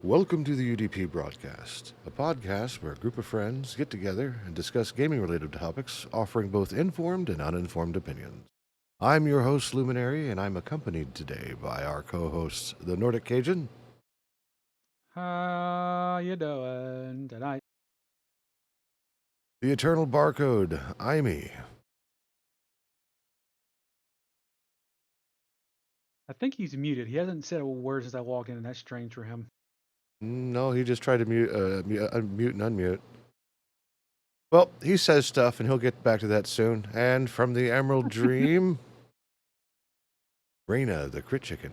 Welcome to the UDP broadcast, a podcast where a group of friends get together and discuss gaming related topics, offering both informed and uninformed opinions. I'm your host, Luminary, and I'm accompanied today by our co hosts, the Nordic Cajun, How you doing tonight? the Eternal Barcode, Imee. I think he's muted. He hasn't said a word since I walked in, and that's strange for him. No, he just tried to unmute and unmute. Well, he says stuff, and he'll get back to that soon. And from the Emerald Dream, Raina, the Crit Chicken.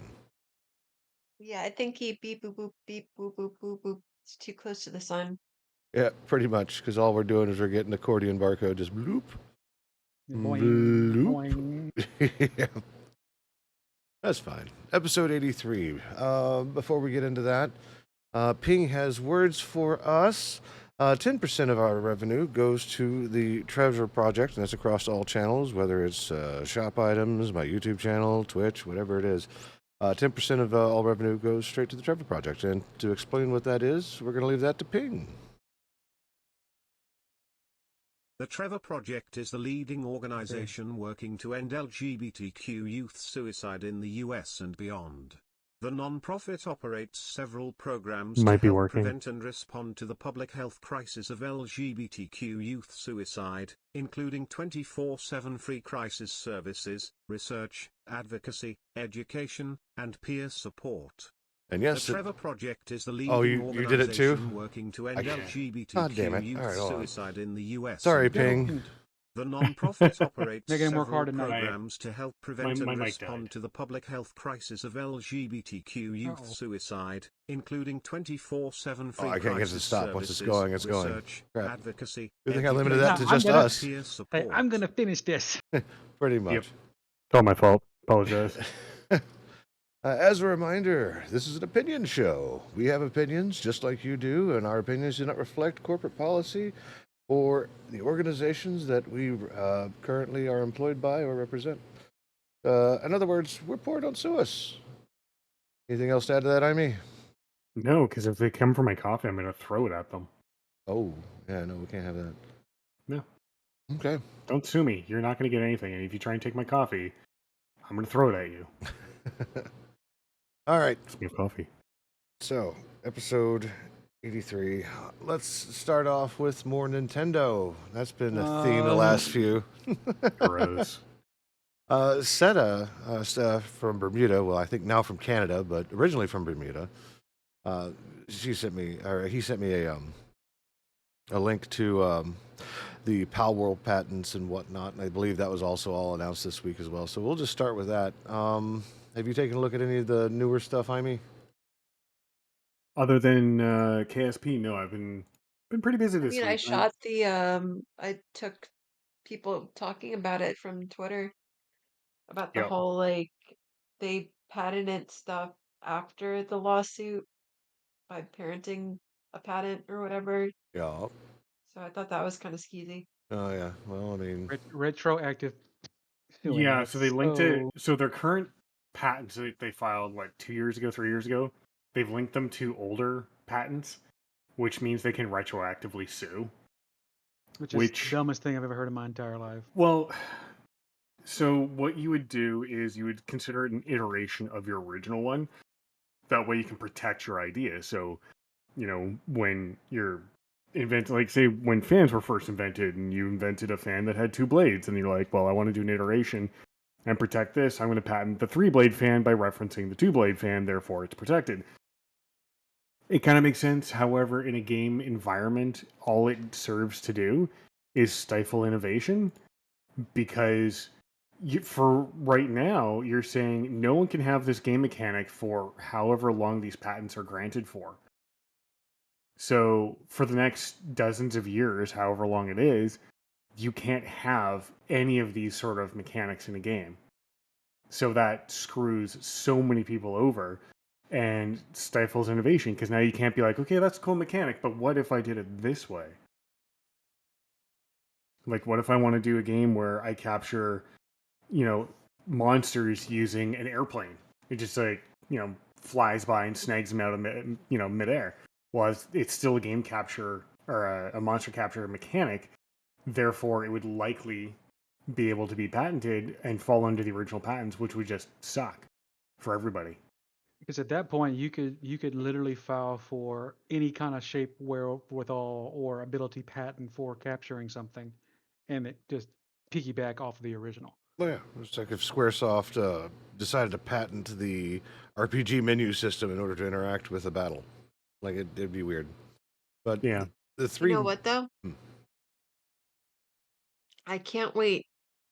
Yeah, I think he beep boop boop beep boop boop boop boop. It's too close to the sun. Yeah, pretty much, because all we're doing is we're getting accordion barcode, just bloop. Boing, Bloop. boing. Yeah, that's fine. Episode 83. Before we get into that, Ping has words for us. 10% of our revenue goes to the Treasure Project, and that's across all channels, whether it's shop items, my YouTube channel, Twitch, whatever it is. 10% of all revenue goes straight to the Treasure Project. And to explain what that is, we're going to leave that to Ping. The Trevor Project is the leading organization working to end LGBTQ youth suicide in the US and beyond. The non-profit operates several programs to help prevent and respond to the public health crisis of LGBTQ youth suicide, including 24/7 free crisis services, research, advocacy, education, and peer support. And yes, the Trevor Project is the leading you did it too? organization working to end God LGBTQ damn it. youth All right, hold on. suicide in the US. Sorry, and Ping. beyond. The non-profit operates Making him work several hard tonight. programs to help prevent My and mic respond died. to the public health crisis of LGBTQ youth Uh-oh. suicide, including 24/7 free I can't get it to crisis stop. Once it's services, going, it's going. research, Crap. advocacy, Good thing I limited that to I'm just gonna- us. peer Hey, support. I'm gonna finish this. Pretty much. Yep. It's all my fault. Apologize. As a reminder, this is an opinion show. We have opinions just like you do, and our opinions do not reflect corporate policy or the organizations that we currently are employed by or represent. In other words, we're poor, don't sue us. Anything else to add to that, Imee? No, because if they come for my coffee, I'm going to throw it at them. Oh, yeah, no, we can't have that. No. Okay. Don't sue me. You're not going to get anything. And if you try and take my coffee, I'm going to throw it at you. All right. Speaking of coffee. So, episode 83. Let's start off with more Nintendo. That's been a theme the last few. Gross. Seta from Bermuda, well, I think now from Canada, but originally from Bermuda. He sent me a link to the Pal World patents and whatnot, and I believe that was also all announced this week as well. So we'll just start with that. Have you taken a look at any of the newer stuff, Imee? Other than KSP, no, I've been pretty busy I this mean, week. I shot the I took people talking about it from Twitter about the Yep. whole they patented stuff after the lawsuit by parenting a patent or whatever. Yeah. So I thought that was kind of skeezy. Oh, yeah. Well, I mean, Retroactive. Yeah, so they linked it. So- So their current patents that they filed like 2 years ago, 3 years ago, they've linked them to older patents, which means they can retroactively sue. Which is the dumbest thing I've ever heard in my entire life. Well, so what you would do is you would consider it an iteration of your original one. That way you can protect your idea. So, when you're like say when fans were first invented and you invented a fan that had two blades and you're like, well, I want to do an iteration and protect this. I'm going to patent the 3-blade fan by referencing the 2-blade fan, therefore it's protected. It kind of makes sense. However, in a game environment, all it serves to do is stifle innovation because for right now, you're saying no one can have this game mechanic for however long these patents are granted for. So for the next dozens of years, however long it is, you can't have any of these sort of mechanics in a game. So that screws so many people over and stifles innovation because now you can't be like, okay, that's a cool mechanic, but what if I did it this way? Like, what if I want to do a game where I capture, monsters using an airplane? It just flies by and snags them out of midair. Well, it's still a game capture or a monster capture mechanic. Therefore, it would likely be able to be patented and fall under the original patents, which would just suck for everybody. Because at that point, you could literally file for any kind of shape, wherewithal, or ability patent for capturing something, and it just piggyback off of the original. Well, yeah, it's like if SquareSoft decided to patent the RPG menu system in order to interact with a battle. Like it'd be weird. But Yeah. the You three. know what though? Hmm. I can't wait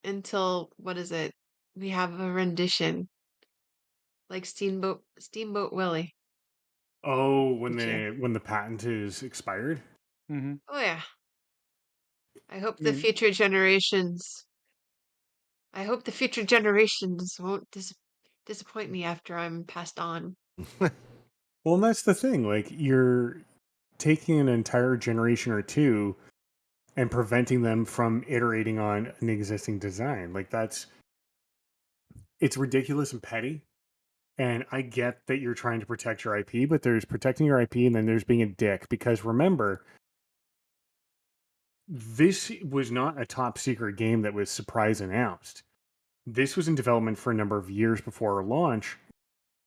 until what is it? We have a rendition like Steamboat Willie. Oh, when Which, the patent is expired. Mm-hmm. oh yeah. I hope I the mean, future generations. I hope the future generations won't disappoint me after I'm passed on. Well, and that's the thing. Like, you're taking an entire generation or two and preventing them from iterating on an existing design. Like, it's ridiculous and petty. And I get that you're trying to protect your IP, but there's protecting your IP and then there's being a dick. Because remember, this was not a top secret game that was surprise announced. This was in development for a number of years before launch,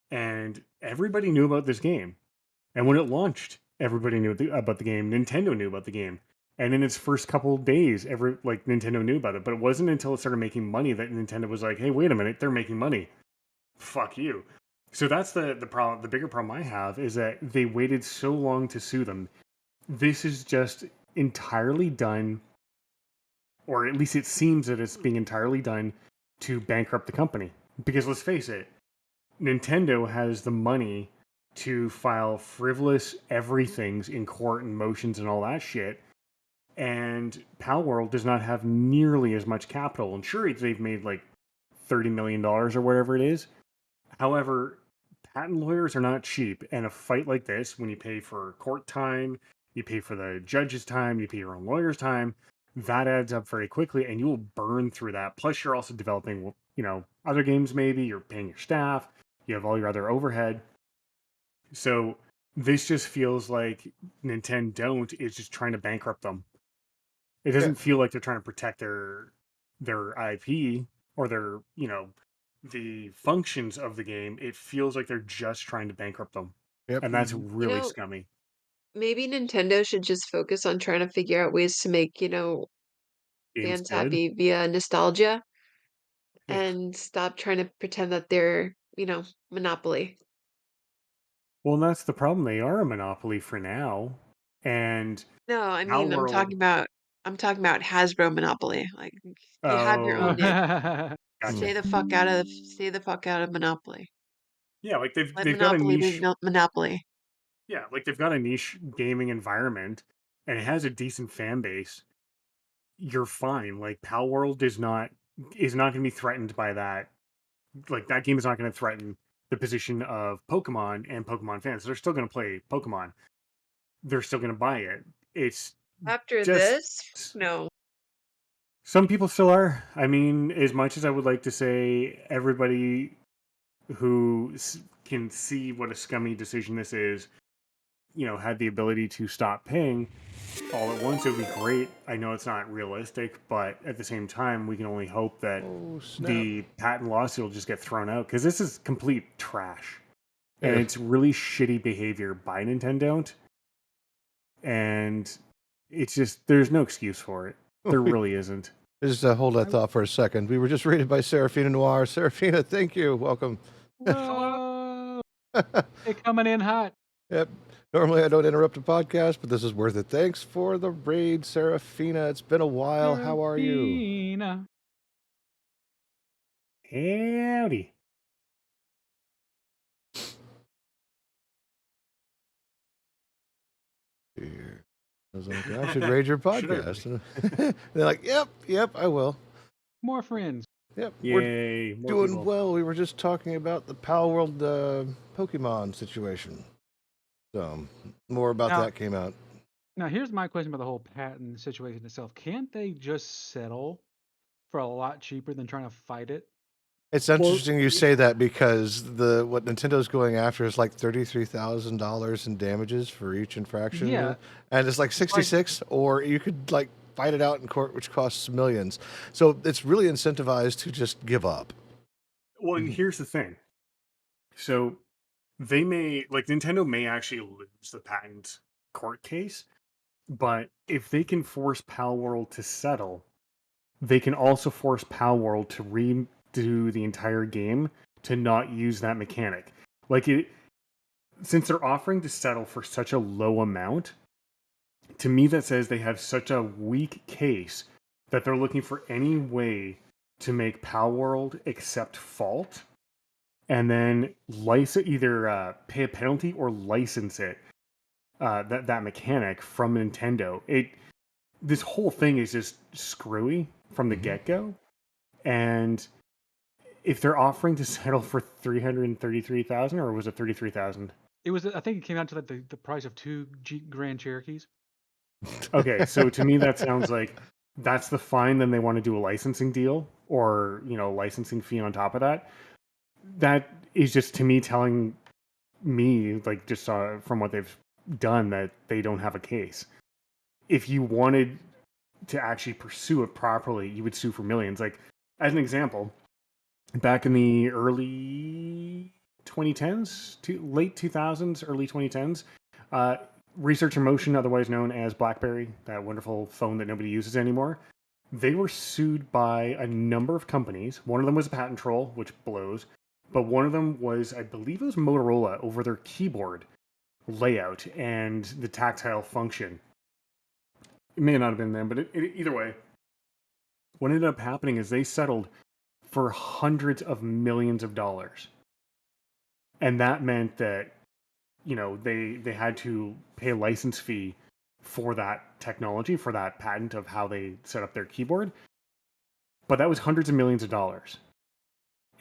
and everybody knew about this game. And when it launched, everybody knew about the game. Nintendo knew about the game. And in its first couple of days, Nintendo knew about it. But it wasn't until it started making money that Nintendo was like, "Hey, wait a minute, they're making money. Fuck you." So that's the problem. The bigger problem I have is that they waited so long to sue them. This is just entirely done, or at least it seems that it's being entirely done to bankrupt the company. Because let's face it, Nintendo has the money to file frivolous everythings in court and motions and all that shit. And Pal World does not have nearly as much capital. And sure, they've made like $30 million or whatever it is. However, patent lawyers are not cheap. And a fight like this, when you pay for court time, you pay for the judge's time, you pay your own lawyer's time, that adds up very quickly and you will burn through that. Plus, you're also developing, other games maybe, you're paying your staff, you have all your other overhead. So this just feels like Nintendo is just trying to bankrupt them. It doesn't feel like they're trying to protect their IP or their, the functions of the game. It feels like they're just trying to bankrupt them. Yep. And that's Mhm. really scummy. Maybe Nintendo should just focus on trying to figure out ways to make, Game's fans good. happy via nostalgia Yeah. and stop trying to pretend that they're, Monopoly. Well, and that's the problem. They are a monopoly for now. And No, I Pal mean World. I'm talking about Hasbro Monopoly. Like you have your Oh, own niche. gotcha. Stay the fuck out of Monopoly. Yeah, like Let they've got a Monopoly be niche. Monopoly. Yeah, like they've got a niche gaming environment, and it has a decent fan base. You're fine. Like Pal World is not going to be threatened by that. Like that game is not going to threaten the position of Pokemon and Pokemon fans. They're still going to play Pokemon. They're still going to buy it. It's After just this, no. some people still are. I mean, as much as I would like to say everybody who can see what a scummy decision this is, had the ability to stop paying all at once, it would be great. I know it's not realistic, but at the same time, we can only hope that Oh snap! the patent lawsuit will just get thrown out because this is complete trash. And Yeah. it's really shitty behavior by Nintendo. And it's just, there's no excuse for it. There really isn't. Just hold that thought for a second. We were just rated by Serafina Noir. Serafina, thank you. Welcome. Whoa! They're coming in hot. Yep. Normally I don't interrupt a podcast, but this is worth it. Thanks for the raid, Serafina. It's been a while. How are you? Serafina. Howdy. Here. I was like, I should raid your Should I podcast. They're like, yep, I will. More friends. Yep, we're Yay. More doing people. well. We were just talking about the Pal World Pokemon situation. So more about Now- that came out. Now, here's my question about the whole patent situation itself. Can't they just settle for a lot cheaper than trying to fight it? It's interesting you say that because what Nintendo's going after is like $33,000 in damages for each infraction, Yeah, and it's like 66, or you could like fight it out in court, which costs millions. So it's really incentivized to just give up. Well, and here's the thing. So they may, like, Nintendo may actually lose the patent court case, but if they can force Pal World to settle, they can also force Pal World to redo the entire game to not use that mechanic. Like, since they're offering to settle for such a low amount, to me that says they have such a weak case that they're looking for any way to make Pal World accept fault and then either pay a penalty or license it, that mechanic from Nintendo. This whole thing is just screwy from the get-go, and if they're offering to settle for 333,000, or was it 33,000? it was. I think it came out to like the price of two Grand Cherokees. Okay, so to me that sounds like that's the fine. Then they want to do a licensing deal, or licensing fee on top of that. That is just, to me, telling me, like, just from what they've done, that they don't have a case. If you wanted to actually pursue it properly, you would sue for millions. Like, as an example, back in the early 2010s, late 2000s, early 2010s, Research in Motion, otherwise known as BlackBerry, that wonderful phone that nobody uses anymore, they were sued by a number of companies. One of them was a patent troll, which blows, but one of them was, I believe it was Motorola, over their keyboard layout and the tactile function. It may not have been them, but either way, what ended up happening is they settled for hundreds of millions of dollars. And that meant that, they had to pay a license fee for that technology, for that patent of how they set up their keyboard. But that was hundreds of millions of dollars.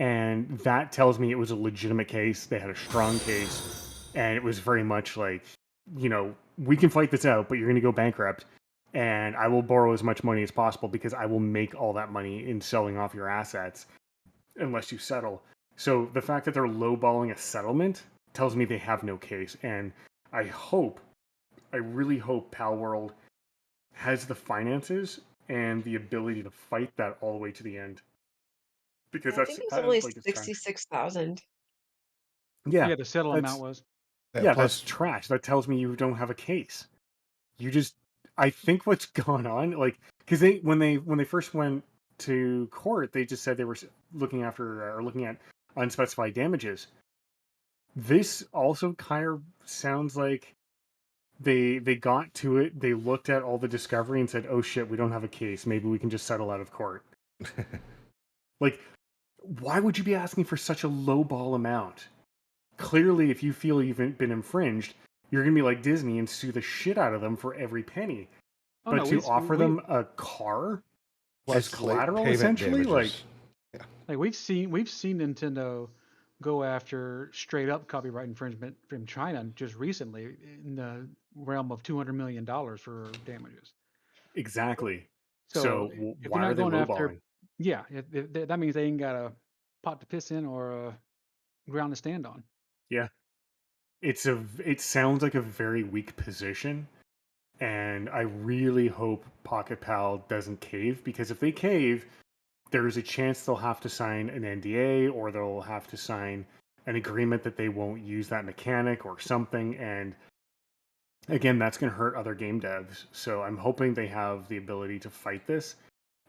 And that tells me it was a legitimate case. They had a strong case. And it was very much like, we can fight this out, but you're going to go bankrupt. And I will borrow as much money as possible because I will make all that money in selling off your assets unless you settle. So the fact that they're lowballing a settlement tells me they have no case. And I really hope Pal World has the finances and the ability to fight that all the way to the end. Because I think it was only like, it's trash. 66,000. Yeah, Yeah, the settle amount was. yeah, plus that's trash. That tells me you don't have a case. I think what's gone on, like, because when they first went to court, they just said they were looking at unspecified damages. This also kind of sounds like they got to it, they looked at all the discovery and said, oh shit, we don't have a case, maybe we can just settle out of court. Like, why would you be asking for such a low ball amount? Clearly, if you feel you've been infringed, you're gonna be like Disney and sue the shit out of them for every penny. Oh But no, to offer them a car as plus late collateral, payment essentially, damages. like we've seen Nintendo go after straight up copyright infringement from China just recently in the realm of $200 million for damages. exactly. So So if they're why are not they going after, lowballing? yeah, that means they ain't got a pot to piss in or a ground to stand on. Yeah, it sounds like a very weak position, and I really hope Pocket Pal doesn't cave, because if they cave, there's a chance they'll have to sign an NDA, or they'll have to sign an agreement that they won't use that mechanic or something. And again, that's going to hurt other game devs. So I'm hoping they have the ability to fight this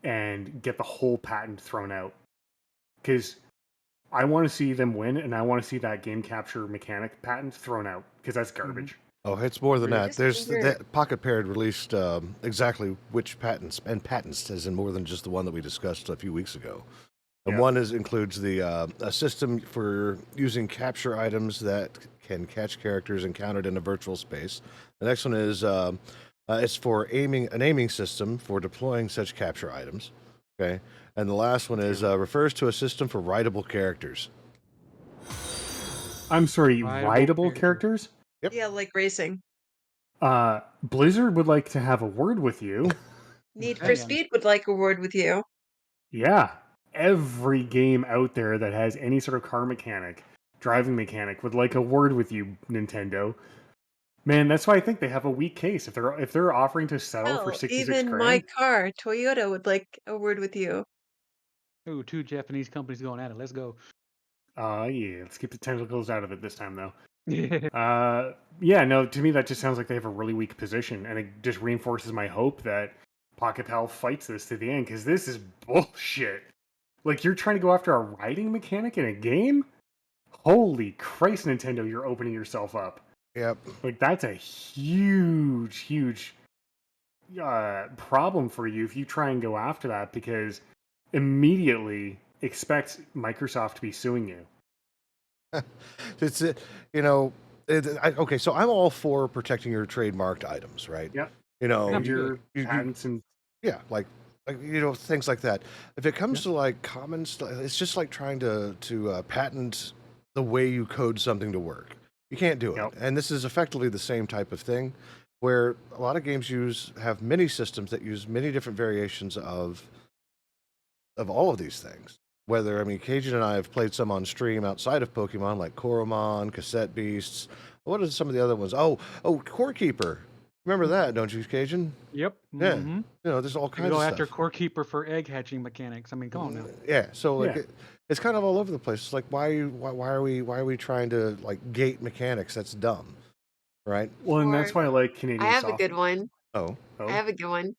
and get the whole patent thrown out. Because I want to see them win, and I want to see that game capture mechanic patent thrown out, because that's garbage. Oh, it's more than Agreed. that. Just There's figure- that Pocket Pair had released exactly which patents, and patents as in more than just the one that we discussed a few weeks ago. And Yeah. one includes a system for using capture items that can catch characters encountered in a virtual space. The next one is it's for an aiming system for deploying such capture items. Okay, and the last one is refers to a system for writable characters. I'm sorry, Rideable writable character. characters? Yep. Yeah, like racing. Blizzard would like to have a word with you. Need for Hang on. Speed would like a word with you. Yeah. every game out there that has any sort of car mechanic, driving mechanic, would like a word with you, Nintendo. Man, that's why I think they have a weak case. If they're offering to settle for Hell, 66 even my grand, car, Toyota, would like a word with you. Ooh, two Japanese companies going at it. Let's go. yeah, let's keep the tentacles out of it this time though. Yeah. Yeah, no, to me that just sounds like they have a really weak position, and it just reinforces my hope that Pocket Pal fights this to the end, because this is bullshit. Like, you're trying to go after a riding mechanic in a game? Holy Christ, Nintendo, you're opening yourself up. Yep. Like, that's a huge problem for you if you try and go after that, because immediately expect Microsoft to be suing you. It's you know, okay. So I'm all for protecting your trademarked items, right? Yep. You know, And Absolutely. your you patents and yeah, like things like that. If it comes Yeah. to like common stuff, it's just like trying to patent the way you code something to work. You can't do it. Yep. And this is effectively the same type of thing, where a lot of games have many systems that use many different variations of all of these things. Whether, I mean, Cajun and I have played some on stream outside of Pokemon, like Koromon, Cassette Beasts. What are some of the other ones? Core Keeper. Remember that, don't you, Cajun? Yep. Yeah. Mm-hmm. You know, there's all You kinds go of after stuff. Core Keeper for egg hatching mechanics. I mean, come on now. Yeah. So like, Yeah. it's kind of all over the place. It's like, why are we trying to like gate mechanics? That's dumb, right? Well, and Or that's why I like I Canadian have a software. good one. Oh, I have a good one.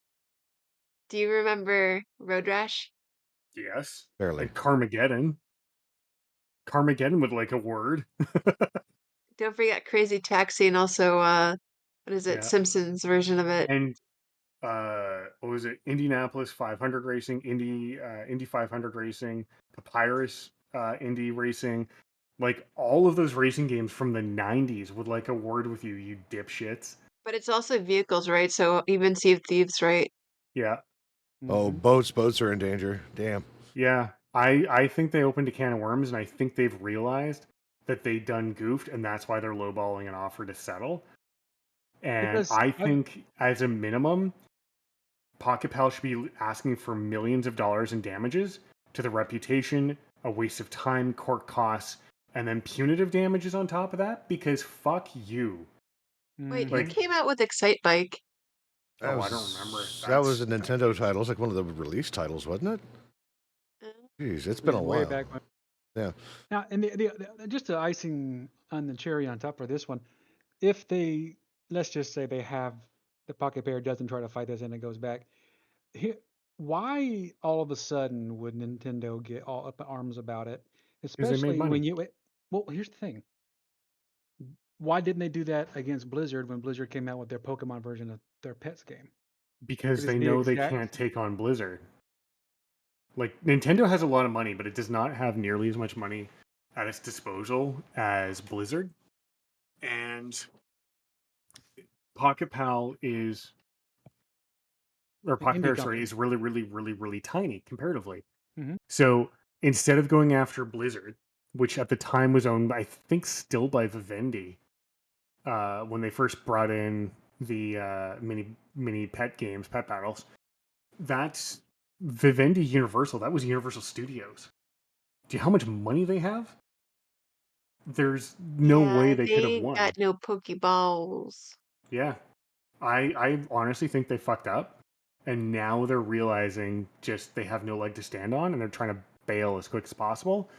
Do you remember Road Rash? Yes. barely. And Carmageddon. Carmageddon would like a word. Don't forget Crazy Taxi and also what is it? Yeah. Simpsons version of it. And what was it? Indianapolis 500 racing, Indy 500 racing, Papyrus Indy racing. Like, all of those racing games from the 90s would like a word with you, you dipshits. But it's also vehicles, right? So even Sea of Thieves, right? Yeah. Oh, Mhm. boats are in danger. Damn. Yeah. I think they opened a can of worms, and I think they've realized that they done goofed, and that's why they're lowballing an offer to settle. And Because I I've think, as a minimum, Pocket Pal should be asking for millions of dollars in damages to the reputation, a waste of time, court costs, and then punitive damages on top of that, because fuck you. Wait, who Like, mhm. came out with Excite Bike? That I don't remember. was a That's Nintendo title. It's like one of the release titles, wasn't it? Uh, Jeez, it's It been was a way while. back when. Yeah. Now, and just the icing on the cherry on top for this one, if they, let's just say they have the Pocket Pair doesn't try to fight this and it goes back, here, why all of a sudden would Nintendo get all up in arms about it? because they made Especially when money. well, here's the thing. Why didn't they do that against Blizzard when Blizzard came out with their Pokemon version of their Pets game? Because It is they the know they exact. can't take on Blizzard. Like, Nintendo has a lot of money, but it does not have nearly as much money at its disposal as Blizzard. And Pocket Pal is, or An Pocket indie Pair, sorry, company. is really tiny comparatively. Hmm. So instead of going after Blizzard, which at the time was owned, I think, still by Vivendi, when they first brought in the mini pet games, pet battles, that's Vivendi Universal. That was Universal Studios. Do you know how much money they have? There's no way yeah, they they could have ain't won. got no Pokeballs. Yeah, I honestly think they fucked up, and now they're realizing just they have no leg to stand on, and they're trying to bail as quick as possible.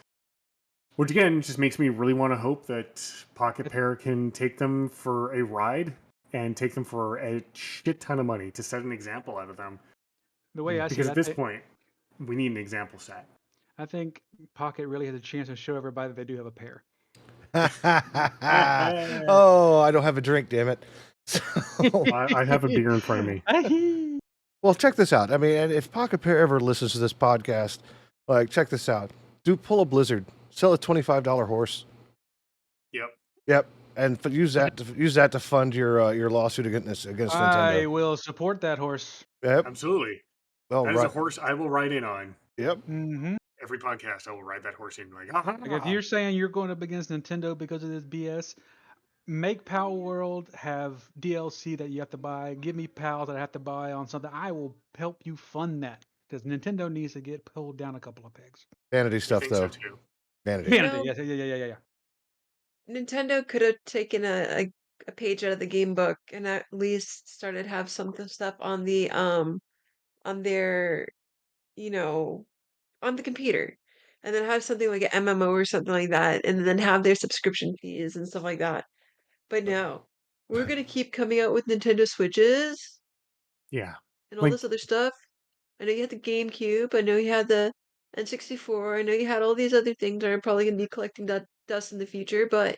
Which again just makes me really want to hope that Pocket Pair can take them for a ride and take them for a shit ton of money to set an example out of them. The way I see Because it, at this point, we need an example set. I think Pocket really has a chance to show everybody that they do have a pair. Oh, I don't have a drink, damn it. So, I have a beer in front of me. well, check this out. I mean, and if Pocket Pair ever listens to this podcast, like, check this out. Do pull a Blizzard, sell a $25 horse. Yep. Yep, and use that to fund your lawsuit against I Nintendo. will support that horse. Yep. Absolutely. Well, That is a right. horse I will ride in on. Yep. Mm-hmm. Every podcast, I will ride that horse in. Like, Like if you're saying you're going up against Nintendo because of this BS, make Power World have DLC that you have to buy. Give me pals that I have to buy on something. I will help you fund that. Because Nintendo needs to get pulled down a couple of pegs. Vanity I stuff, think so though. too. Vanity. You Vanity, know, yes, yeah. Nintendo could have taken a page out of the game book and at least started have some stuff on the on their, you know, on the computer. And then have something like an MMO or something like that, and then have their subscription fees and stuff like that. But no, we're gonna keep coming out with Nintendo Switches Yeah. and all Like this other stuff. I know you had the GameCube. I know you had the N64. I know you had all these other things that are probably gonna be collecting that dust in the future. But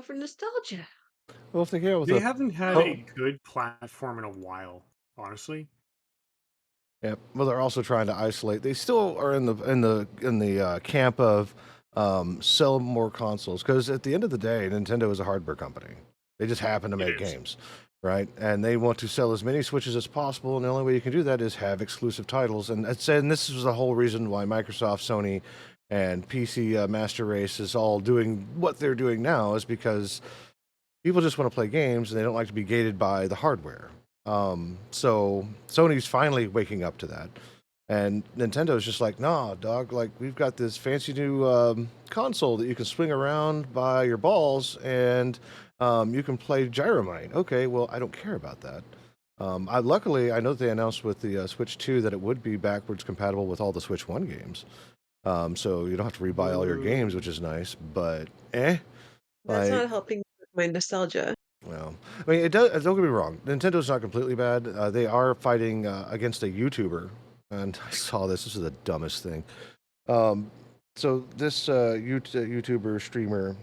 for nostalgia. Well, if they came out with they a haven't had oh, a good platform in a while, honestly. yeah. Well, they're also trying to isolate. They still are in the camp of sell more consoles because at the end of the day, Nintendo is a hardware company. They just happen to It make is. games, right? And they want to sell as many Switches as possible. And the only way you can do that is have exclusive titles. And this was the whole reason why Microsoft, Sony, and PC Master Race is all doing what they're doing now is because people just want to play games and they don't like to be gated by the hardware. So Sony's finally waking up to that. And Nintendo's just like, nah, dog, like we've got this fancy new console that you can swing around by your balls and you can play Gyromite. Okay, well, I don't care about that. Luckily, I know they announced with the Switch 2 that it would be backwards compatible with all the Switch 1 games. So you don't have to rebuy all your games, which is nice, but That's like, not helping with my nostalgia. well, I mean, it does. Don't get me wrong. Nintendo's not completely bad. They are fighting against a YouTuber, and I saw this. This is the dumbest thing. Um, so this YouTuber streamer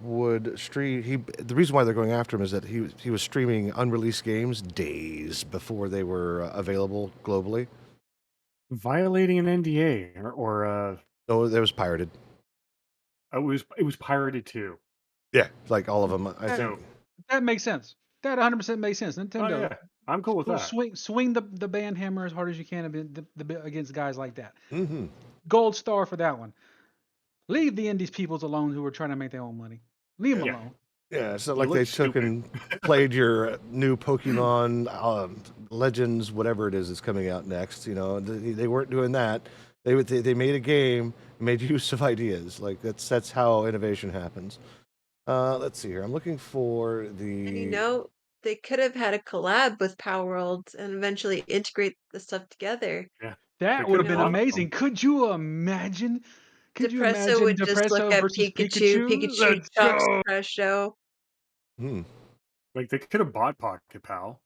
would stream. The reason why they're going after him is that he was streaming unreleased games days before they were available globally. Violating an NDA or So it was pirated. it was pirated too. Yeah, like all of them. I That, think. that makes sense. That 100% makes sense. Oh Nintendo, yeah, I'm cool with go that. swing the band hammer as hard as you can against guys like that. Mm-hmm. Gold star for that one. Leave the indies peoples alone who are trying to make their own money. Leave them Yeah. alone. Yeah, it's not You like look they took stupid. and played your new Pokemon Legends, whatever it is that's coming out next. You know, they weren't doing that. They made a game, made use of ideas. Like that's how innovation happens. Let's see here. I'm looking for And the. they could have had a collab with Power World and eventually integrate the stuff together. Yeah, they That would could have have been know, bought amazing. them. Could you imagine? Could you Depresso imagine would just look Depresso at versus Pikachu. Pikachu? Pikachu Let's chops go. Depresso. Hmm. Like they could have bought Pocket Pal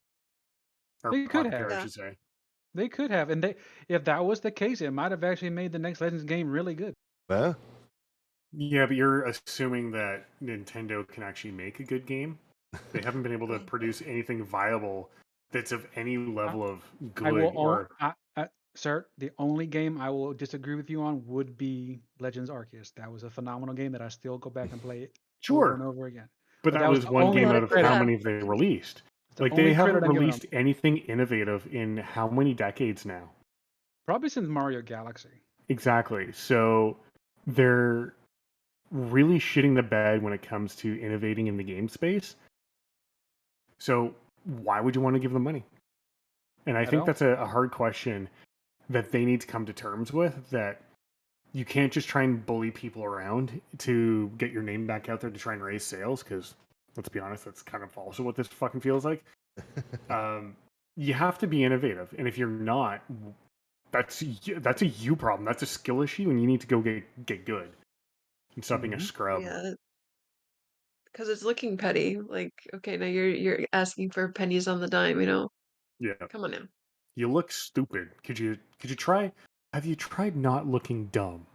or They could Pocket Pair, have. I Yeah. should say. They could have. And if that was the case, it might have actually made the next Legends game really good. Huh? Yeah, but you're assuming that Nintendo can actually make a good game. They haven't been able to produce anything viable that's of any level of I will good or sir, the only game I will disagree with you on would be Legends Arceus. That was a phenomenal game that I still go back and play it over and sure. over again. But But that that was was the one only game Well, out of for credit. how that many they reason, released. It's the Like only they haven't credit I'm giving them. released anything innovative in how many decades now? Probably since Mario Galaxy. Exactly. So they're really shitting the bed when it comes to innovating in the game space. So why would you want to give them money? And I think don't. that's a hard question that they need to come to terms with, that you can't just try and bully people around to get your name back out there to try and raise sales, because let's be honest, that's kind of also what this fucking feels like. You have to be innovative, and if you're not, that's a you problem. That's a skill issue, and you need to go get good and stop being a scrub. yeah, because it's looking petty. Like, okay, now you're asking for pennies on the dime. Yeah, Come on now. you look stupid. Could you try? Have you tried not looking dumb?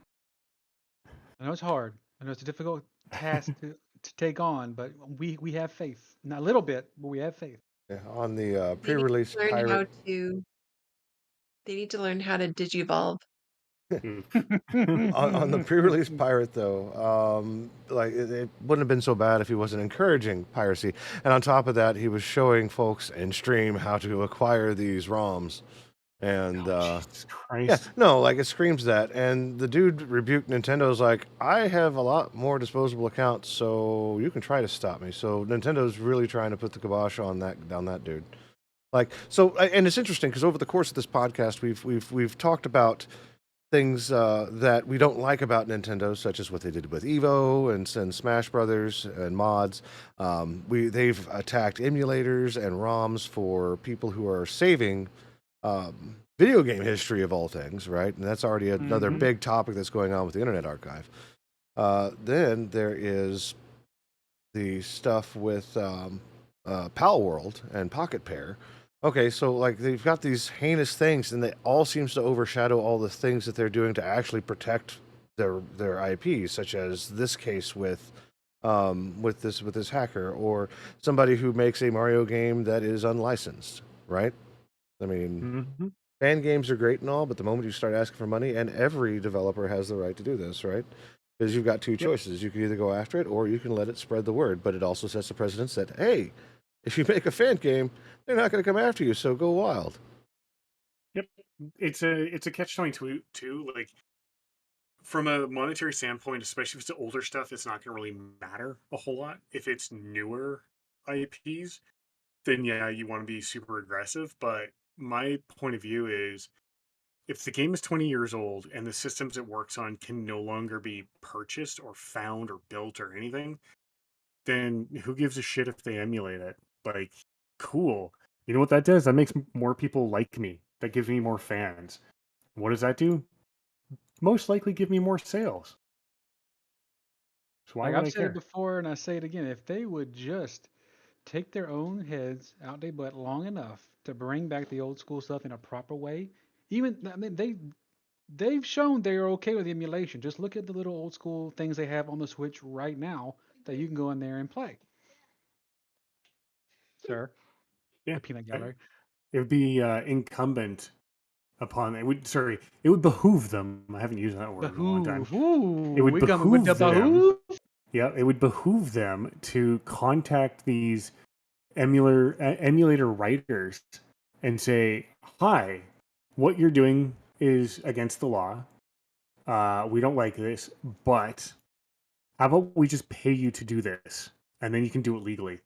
I know it's hard. I know it's a difficult task to take on, but we have faith. Not a little bit, but we have faith. Yeah, on the They need pre-release to learn how pirate. to. They need to learn how to digivolve. On the pre-release pirate though, like it wouldn't have been so bad if he wasn't encouraging piracy, and on top of that he was showing folks in stream how to acquire these ROMs, and Jesus yeah, Christ. no, like it screams that. And the dude rebuked Nintendo's like, I have a lot more disposable accounts, so you can try to stop me. So Nintendo's really trying to put the kibosh on that dude. Like so, and it's interesting because over the course of this podcast, we've talked about things that we don't like about Nintendo, such as what they did with Evo and Smash Brothers and mods. They've attacked emulators and ROMs for people who are saving video game history of all things, right? And that's already another Mhm. big topic that's going on with the Internet Archive. Then there is the stuff with Pal World and Pocket Pair. Okay, so like they've got these heinous things, and they all seems to overshadow all the things that they're doing to actually protect their IP, such as this case with this hacker or somebody who makes a Mario game that is unlicensed, right? I mean, Mhm. fan games are great and all, but the moment you start asking for money, and every developer has the right to do this, right? Because you've got two Yep. choices. You can either go after it or you can let it spread the word. But it also sets the precedence that, hey, if you make a fan game, they're not going to come after you, so go wild. Yep. It's a catch-22 too. Like from a monetary standpoint, especially if it's the older stuff, it's not going to really matter a whole lot. If it's newer IPs, then yeah, you want to be super aggressive. But my point of view is if the game is 20 years old and the systems it works on can no longer be purchased or found or built or anything, then who gives a shit if they emulate it? Like, cool. You know what that does? That makes more people like me. That gives me more fans. What does that do? Most likely give me more sales. So why Like would I've I said it care? before and I say it again, if they would just take their own heads out their butt long enough to bring back the old school stuff in a proper way, even I mean they've shown they're okay with emulation. Just look at the little old school things they have on the Switch right now that you can go in there and play. Sir, Yeah. the peanut I- gallery. It would be incumbent upon it would behoove them. I haven't used that word in a long time. Behoove. It Ooh, would we coming with the behoove them. behoove. Yeah, it would behoove them to contact these emulator writers and say, "Hi, what you're doing is against the law. We don't like this, but how about we just pay you to do this, and then you can do it legally."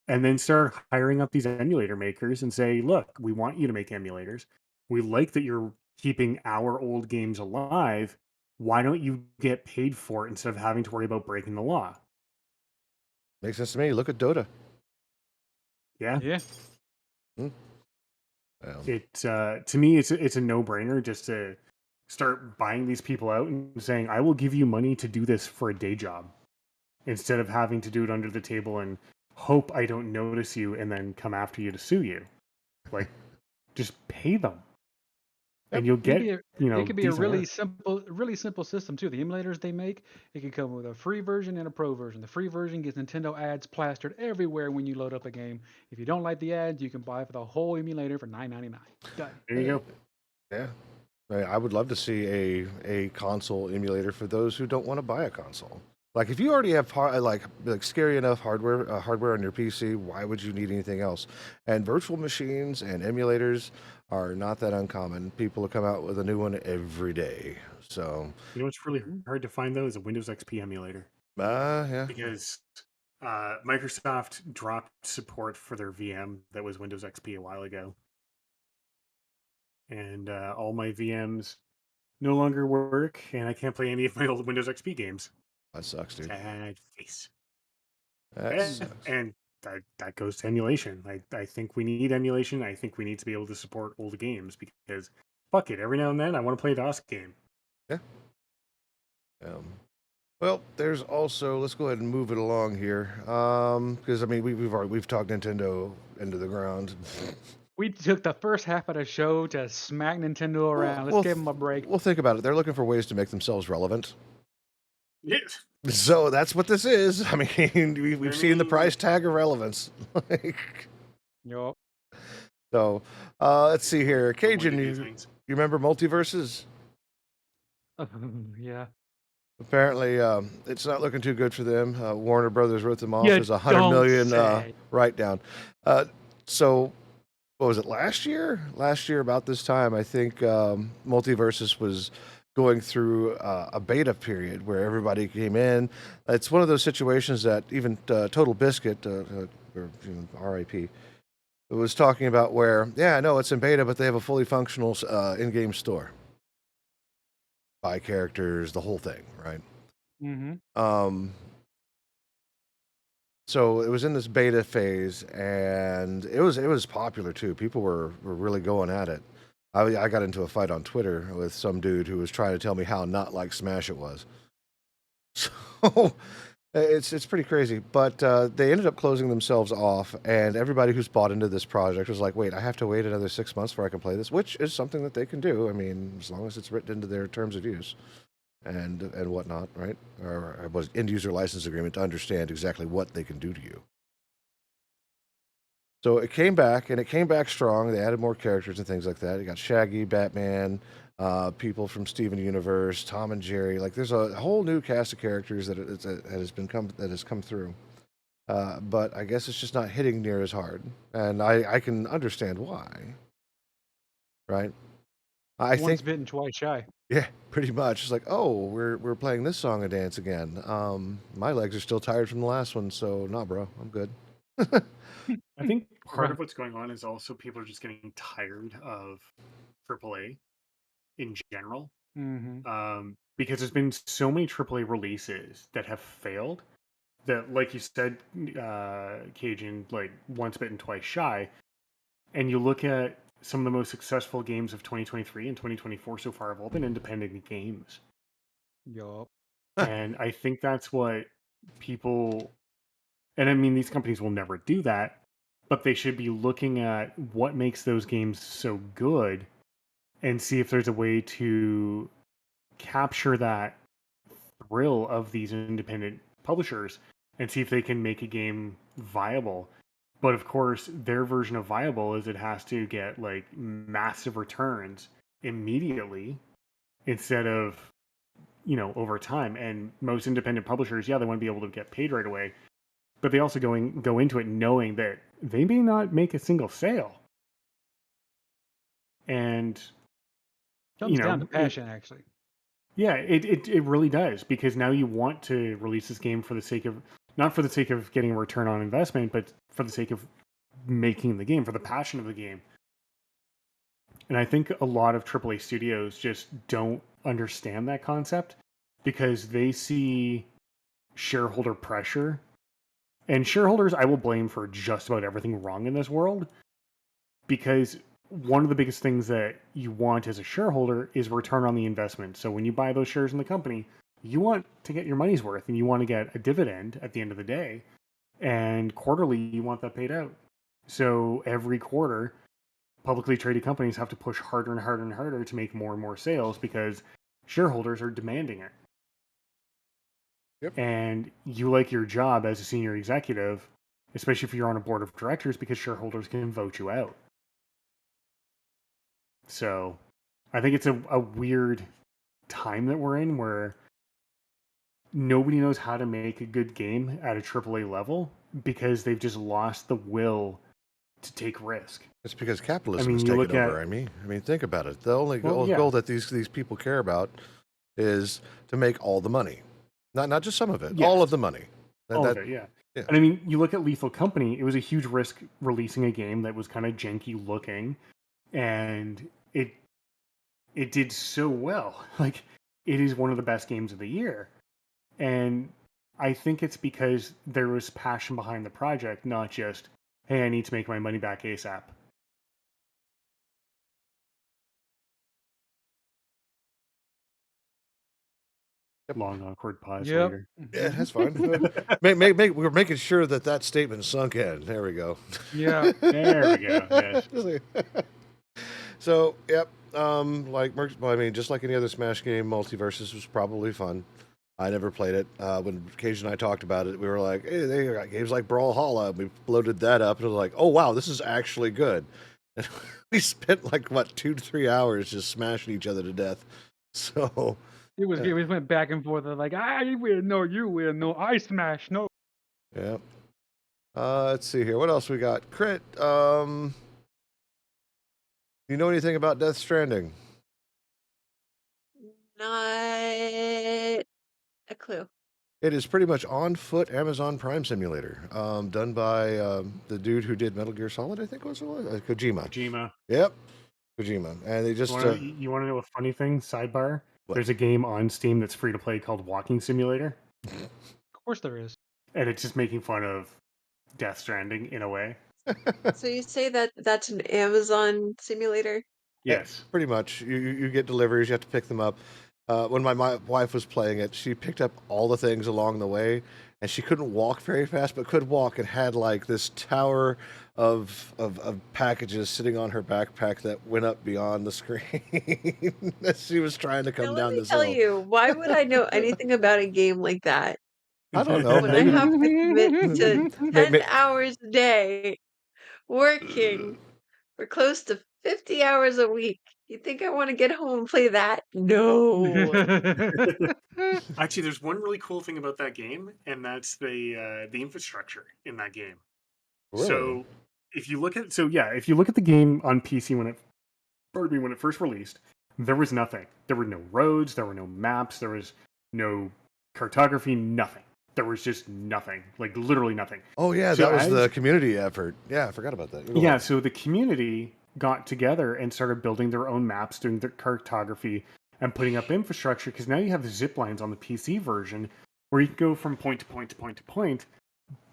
And then start hiring up these emulator makers and say, "Look, we want you to make emulators. We like that you're keeping our old games alive. Why don't you get paid for it instead of having to worry about breaking the law?" Makes sense to me. Look at Dota. Yeah. Yeah. Hmm. Well, It to me it's a no-brainer just to start buying these people out and saying, "I will give you money to do this for a day job," instead of having to do it under the table and hope I don't notice you and then come after you to sue you. Like, just pay them and yep. you'll It could get, be a decent work. really simple system too. The emulators they make, it can come with a free version and a pro version. The free version gets Nintendo ads plastered everywhere when you load up a game. If you don't like the ads, you can buy for the whole emulator for $9.99. Done. There you go. Yeah. I would love to see a console emulator for those who don't want to buy a console. Like if you already have like scary enough hardware on your PC, why would you need anything else? And virtual machines and emulators are not that uncommon. People will come out with a new one every day. So, You know what's really hard to find though is a Windows XP emulator yeah, because Microsoft dropped support for their VM that was Windows XP a while ago, and all my VMs no longer work, and I can't play any of my old Windows XP games. that sucks, dude. Sad face. That sucks. And that goes to emulation. I think we need emulation. I think we need to be able to support old games because fuck it, every now and then I want to play a DOS game. Yeah. Well, there's also let's go ahead and move it along here, because I mean we've talked Nintendo into the ground. We took the first half of the show to smack Nintendo around. Let's give them a break. Well, think about it. They're looking for ways to make themselves relevant. Yes. So that's what this is. I mean, we've seen the mean- price tag of relevance. Yup. So let's see here. Cajun, These you things. remember Multiverses? Yeah. Apparently, it's not looking too good for them. Warner Brothers wrote them off You as 100 don't million say. write down. So what was it last year? Last year about this time, I think Multiversus was going through a beta period where everybody came in. It's one of those situations that even Total Biscuit, or RIP, was talking about where, yeah, no, it's in beta, but they have a fully functional in-game store. Buy characters, the whole thing, right? Mm-hmm. So it was in this beta phase, and it was popular too. People were really going at it. I got into a fight on Twitter with some dude who was trying to tell me how not like Smash it was. So it's pretty crazy. But they ended up closing themselves off, and everybody who's bought into this project was like, "Wait, I have to wait another 6 months before I can play this," which is something that they can do. I mean, as long as it's written into their terms of use and whatnot, right? Or was end user license agreement to understand exactly what they can do to you. So it came back, and it came back strong. They added more characters and things like that. You got Shaggy, Batman, people from Steven Universe, Tom and Jerry. Like there's a whole new cast of characters that has come through. But I guess it's just not hitting near as hard, and I can understand why. Right? I Once think bitten, twice shy. yeah, pretty much. It's like, oh, we're playing this song and dance again. My legs are still tired from the last one, so nah, bro, I'm good. I think part Right. of what's going on is also people are just getting tired of AAA in general. Mm-hmm. Because there's been so many AAA releases that have failed that, like you said, Cajun, like once bitten, twice shy. And you look at some of the most successful games of 2023 and 2024 so far have all been independent games. Yup. And I think that's what people, and I mean, these companies will never do that, but they should be looking at what makes those games so good and see if there's a way to capture that thrill of these independent publishers and see if they can make a game viable. But of course, their version of viable is it has to get like massive returns immediately instead of, over time. And most independent publishers, yeah, they want to be able to get paid right away, but they also go into it knowing that they may not make a single sale. And Comes down to passion, actually. yeah, it really does, because now you want to release this game for the sake of, not for the sake of getting a return on investment, but for the sake of making the game, for the passion of the game. And I think a lot of AAA studios just don't understand that concept because they see shareholder pressure. And shareholders, I will blame for just about everything wrong in this world, because one of the biggest things that you want as a shareholder is return on the investment. So when you buy those shares in the company, you want to get your money's worth and you want to get a dividend at the end of the day. And quarterly, you want that paid out. So every quarter, publicly traded companies have to push harder and harder and harder to make more and more sales because shareholders are demanding it. Yep. And you like your job as a senior executive, especially if you're on a board of directors, because shareholders can vote you out. So I think it's a weird time that we're in where nobody knows how to make a good game at a AAA level because they've just lost the will to take risk. It's because capitalism I mean, has you taken look over. at, I mean, think about it. The only well, yeah, goal that these people care about is to make all the money, not just some of it, all of yes, the money. all of it, yeah. Yeah. And I mean, you look at Lethal Company, it was a huge risk releasing a game that was kind of janky looking, and it did so well. Like, it is one of the best games of the year. And I think it's because there was passion behind the project, not just, hey, I need to make my money back ASAP. Yep. Long, awkward pause Yep. later. Yeah, that's fine. We're making sure that statement sunk in. There we go. Yeah. There we go. Yes. So, yep. I mean, just like any other Smash game, Multiversus was probably fun. I never played it. When Cajun and I talked about it, we were like, hey, they got games like Brawlhalla. We loaded that up, and it was like, oh, wow, this is actually good. And we spent like, what, 2 to 3 hours just smashing each other to death. So, It was. yeah. We went back and forth. Like, I will. No, you will. No, I smash. No. Yeah. Let's see here. What else we got? Crit. You know anything about Death Stranding? Not a clue. It is pretty much on foot Amazon Prime Simulator, done by the dude who did Metal Gear Solid, I think was it was Kojima. Kojima. Yep, Kojima, and they just You want to know a funny thing? Sidebar. what? There's a game on Steam that's free to play called Walking Simulator, Of course there is. and it's just making fun of Death Stranding in a way. So you say that that's an Amazon simulator? Yes. Pretty much. You get deliveries, you have to pick them up. When my wife was playing it, she picked up all the things along the way, and she couldn't walk very fast, but could walk and had like this tower of packages sitting on her backpack that went up beyond the screen as she was trying to Now come let down me this tell hill. you, why would I know anything about a game like that I don't know. when I Maybe, have to commit to 10 maybe, hours a day working for close to 50 hours a week? You think I want to get home and play that? No. Actually, there's one really cool thing about that game, and that's the infrastructure in that game. really. So if you look at the game on PC when it first released, there was nothing. There were no roads, there were no maps, there was no cartography, nothing. There was just nothing, like literally nothing. Oh yeah, So that was the as community effort. Yeah, I forgot about that. Go yeah, on. so the community got together and started building their own maps, doing their cartography, and putting up infrastructure. Because now you have the zip lines on the PC version, where you can go from point to point to point to point.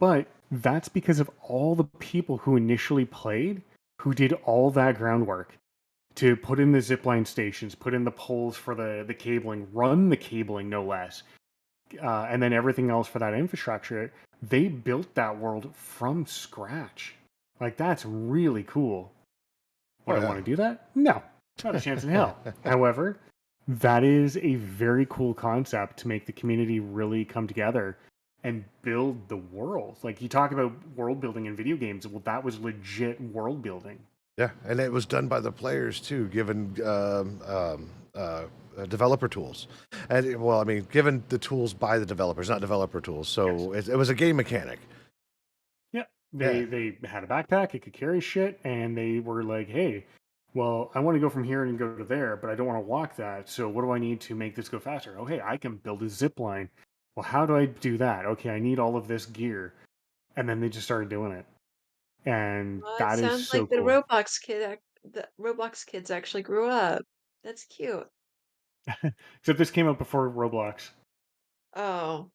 But that's because of all the people who initially played, who did all that groundwork to put in the zipline stations, put in the poles for the cabling, run the cabling no less, and then everything else for that infrastructure. They built that world from scratch. Like, that's really cool. Oh Would I yeah. want to do that? No, not a chance in hell. However, that is a very cool concept to make the community really come together and build the world. Like, you talk about world building in video games, well, that was legit world building. Yeah, and it was done by the players too, given developer tools, well, I mean, given the tools by the developers, not developer tools. So it was a game mechanic. Yeah, Yeah. they had a backpack, it could carry shit, and they were like, "Hey, well, I want to go from here and go to there, but I don't want to walk that. So what do I need to make this go faster? Oh, hey, I can build a zip line. Well, how do I do that? Okay, I need all of this gear." And then they just started doing it, and Well, it that is sounds like so cool. the Roblox kids actually grew up. That's cute. Except this came out before Roblox. Oh.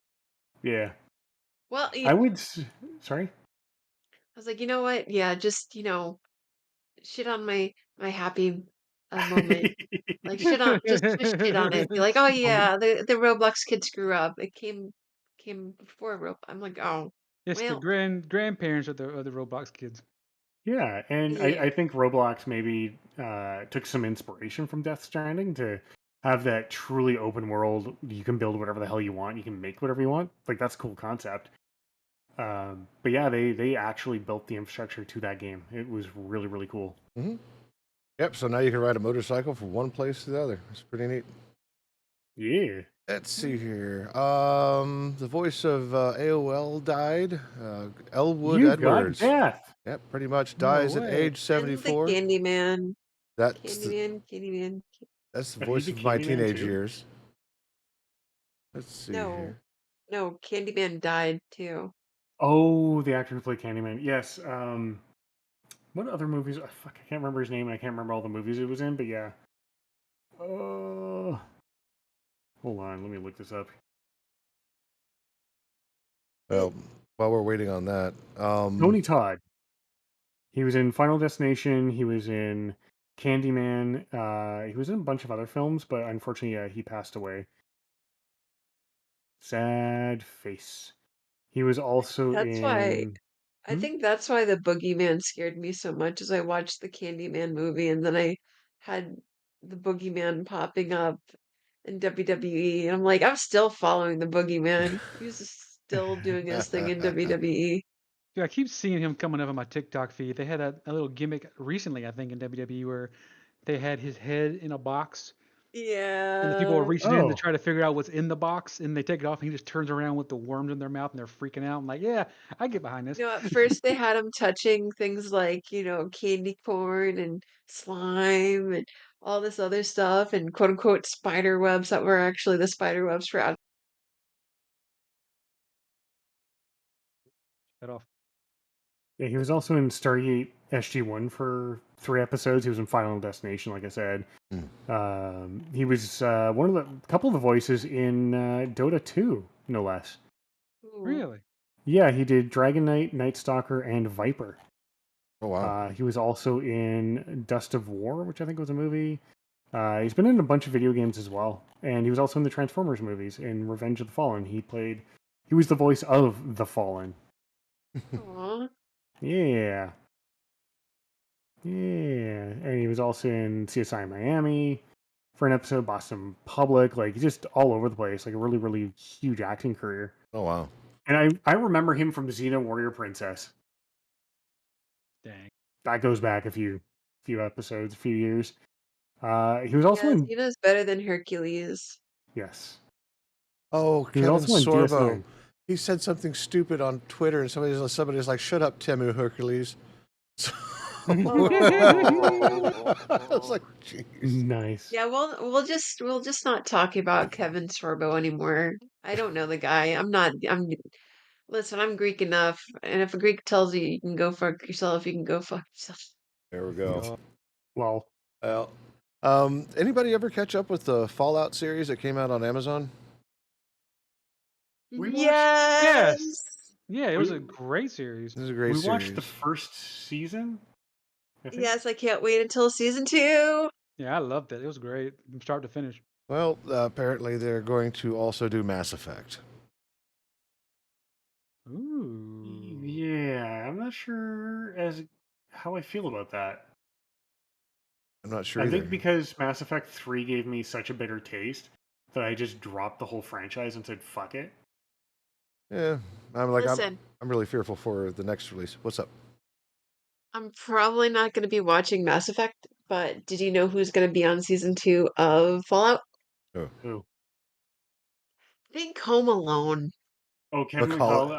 Yeah, Well, I would. Sorry. I was like, you know what? Yeah, just, shit on my happy moment. Like shit on just shit on it. Be like, oh Um, yeah, the Roblox kids grew up. It came before Roblox. I'm like, oh, It's the well, grandparents of the Roblox kids. Yeah, and yeah. I think Roblox maybe took some inspiration from Death Stranding to have that truly open world. You can build whatever the hell you want. You can make whatever you want. Like, that's a cool concept. But yeah, they actually built the infrastructure to that game. It was really really cool. Hmm. Yep. So now you can ride a motorcycle from one place to the other. It's pretty neat. Yeah. Let's see here. The voice of AOL died. Elwood You've got Edwards. death. Yep, pretty much No dies at way. age And the 74. Candyman, That's the, Candyman. that's the Oh, he voice did of my Candyman teenage too. years. Let's see No, here. no, Candyman died too. Oh, the actor who played Candyman. Yes. What other movies? Oh, fuck, I can't remember his name. And I can't remember all the movies it was in. But yeah. Uh, hold on. Let me look this up. Well, while we're waiting on that, Tony Todd. He was in Final Destination. He was in Candyman. He was in a bunch of other films, but unfortunately, he passed away. Sad face. He was also That's why in. I Hmm? think that's why the Boogeyman scared me so much as I watched the Candyman movie and then I had the Boogeyman popping up in WWE and I'm like, I'm still following the Boogeyman. He's just still doing his thing in WWE. Dude, I keep seeing him coming up on my TikTok feed. They had a little gimmick recently, I think, in WWE where they had his head in a box and the people were Yeah. reaching in to Oh, try to figure out what's in the box and they take it off and he just turns around with the worms in their mouth and they're freaking out. I'm like, yeah, I get behind this. At first they had him touching things like, candy corn and slime and all this other stuff and quote unquote spider webs that were actually the spider webs for that off. Yeah, he was also in Stargate SG-1 for 3 episodes. He was in Final Destination, like I said. He was one of the couple of the voices in Dota 2, no less. Ooh. Really? Yeah, he did Dragon Knight, Night Stalker, and Viper. Oh wow. He was also in Dust of War, which I think was a movie. He's been in a bunch of video games as well, and he was also in the Transformers movies. In Revenge of the Fallen, he was the voice of the Fallen. Aw. Yeah, and he was also in CSI Miami for an episode, Boston Public. Like, he's just all over the place. Like a really, really huge acting career. Oh wow. And I remember him from Xena Warrior Princess. Dang. That goes back a few episodes, a few years. He was also Yeah, in Xena's better than Hercules. yes. Oh, He was Kevin also in Sorbo. DS9. He said something stupid on Twitter, and somebody's like, "Shut up, Temu Hercules." I was like, "Jeez." Nice. Yeah, we'll just not talk about Kevin Sorbo anymore. I don't know the guy. Listen, I'm Greek enough, and if a Greek tells you you can go fuck yourself, you can go fuck yourself. There we go. God. Well, Well, anybody ever catch up with the Fallout series that came out on Amazon? We watched- Yes. Yeah, it was a We- great series. This is a great we series. watched the first season. I think. Yes, I can't wait until season 2. Yeah, I loved it. It was great from start to finish. Well, apparently they're going to also do Mass Effect. Ooh. Yeah, I'm not sure how I feel about that. I'm not sure I either. think because Mass Effect 3 gave me such a bitter taste that I just dropped the whole franchise and said fuck it. Yeah, I'm like, Listen, I'm really fearful for the next release. What's up? I'm probably not going to be watching Mass Effect, but did you know who's going to be on season 2 of Fallout? Who? Think Home Alone. Oh, Kevin Macaulay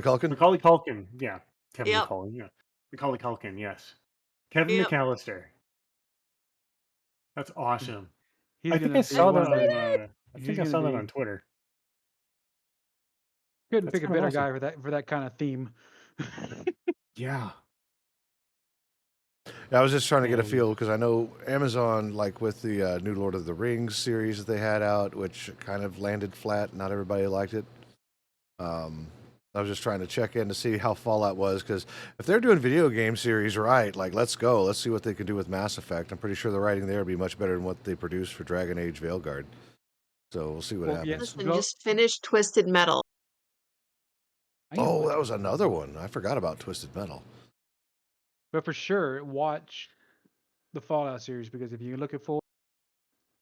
Culkin? Macaulay Culkin. Yeah. Kevin Yep. Macaulay, yeah. Macaulay Culkin, yes. Kevin Yep. McAllister. That's awesome. He's I think gonna I be saw that one of the- on He's gonna be- on Twitter. Couldn't That's pick a kinda better awesome. guy for that kind of theme. Yeah. Yeah, I was just trying to get a And- feel because I know Amazon, like with the new Lord of the Rings series that they had out, which kind of landed flat. Not everybody liked it. I was just trying to check in to see how Fallout was because if they're doing video game series right, like let's go, let's see what they can do with Mass Effect. I'm pretty sure the writing there would be much better than what they produced for Dragon Age Veilguard. So we'll see what Well, happens. yeah. Listen, Go- just finish Twisted Metal. I need to Oh, watch that was it. another one. I forgot about Twisted Metal. But for sure, watch the Fallout series because if you're looking for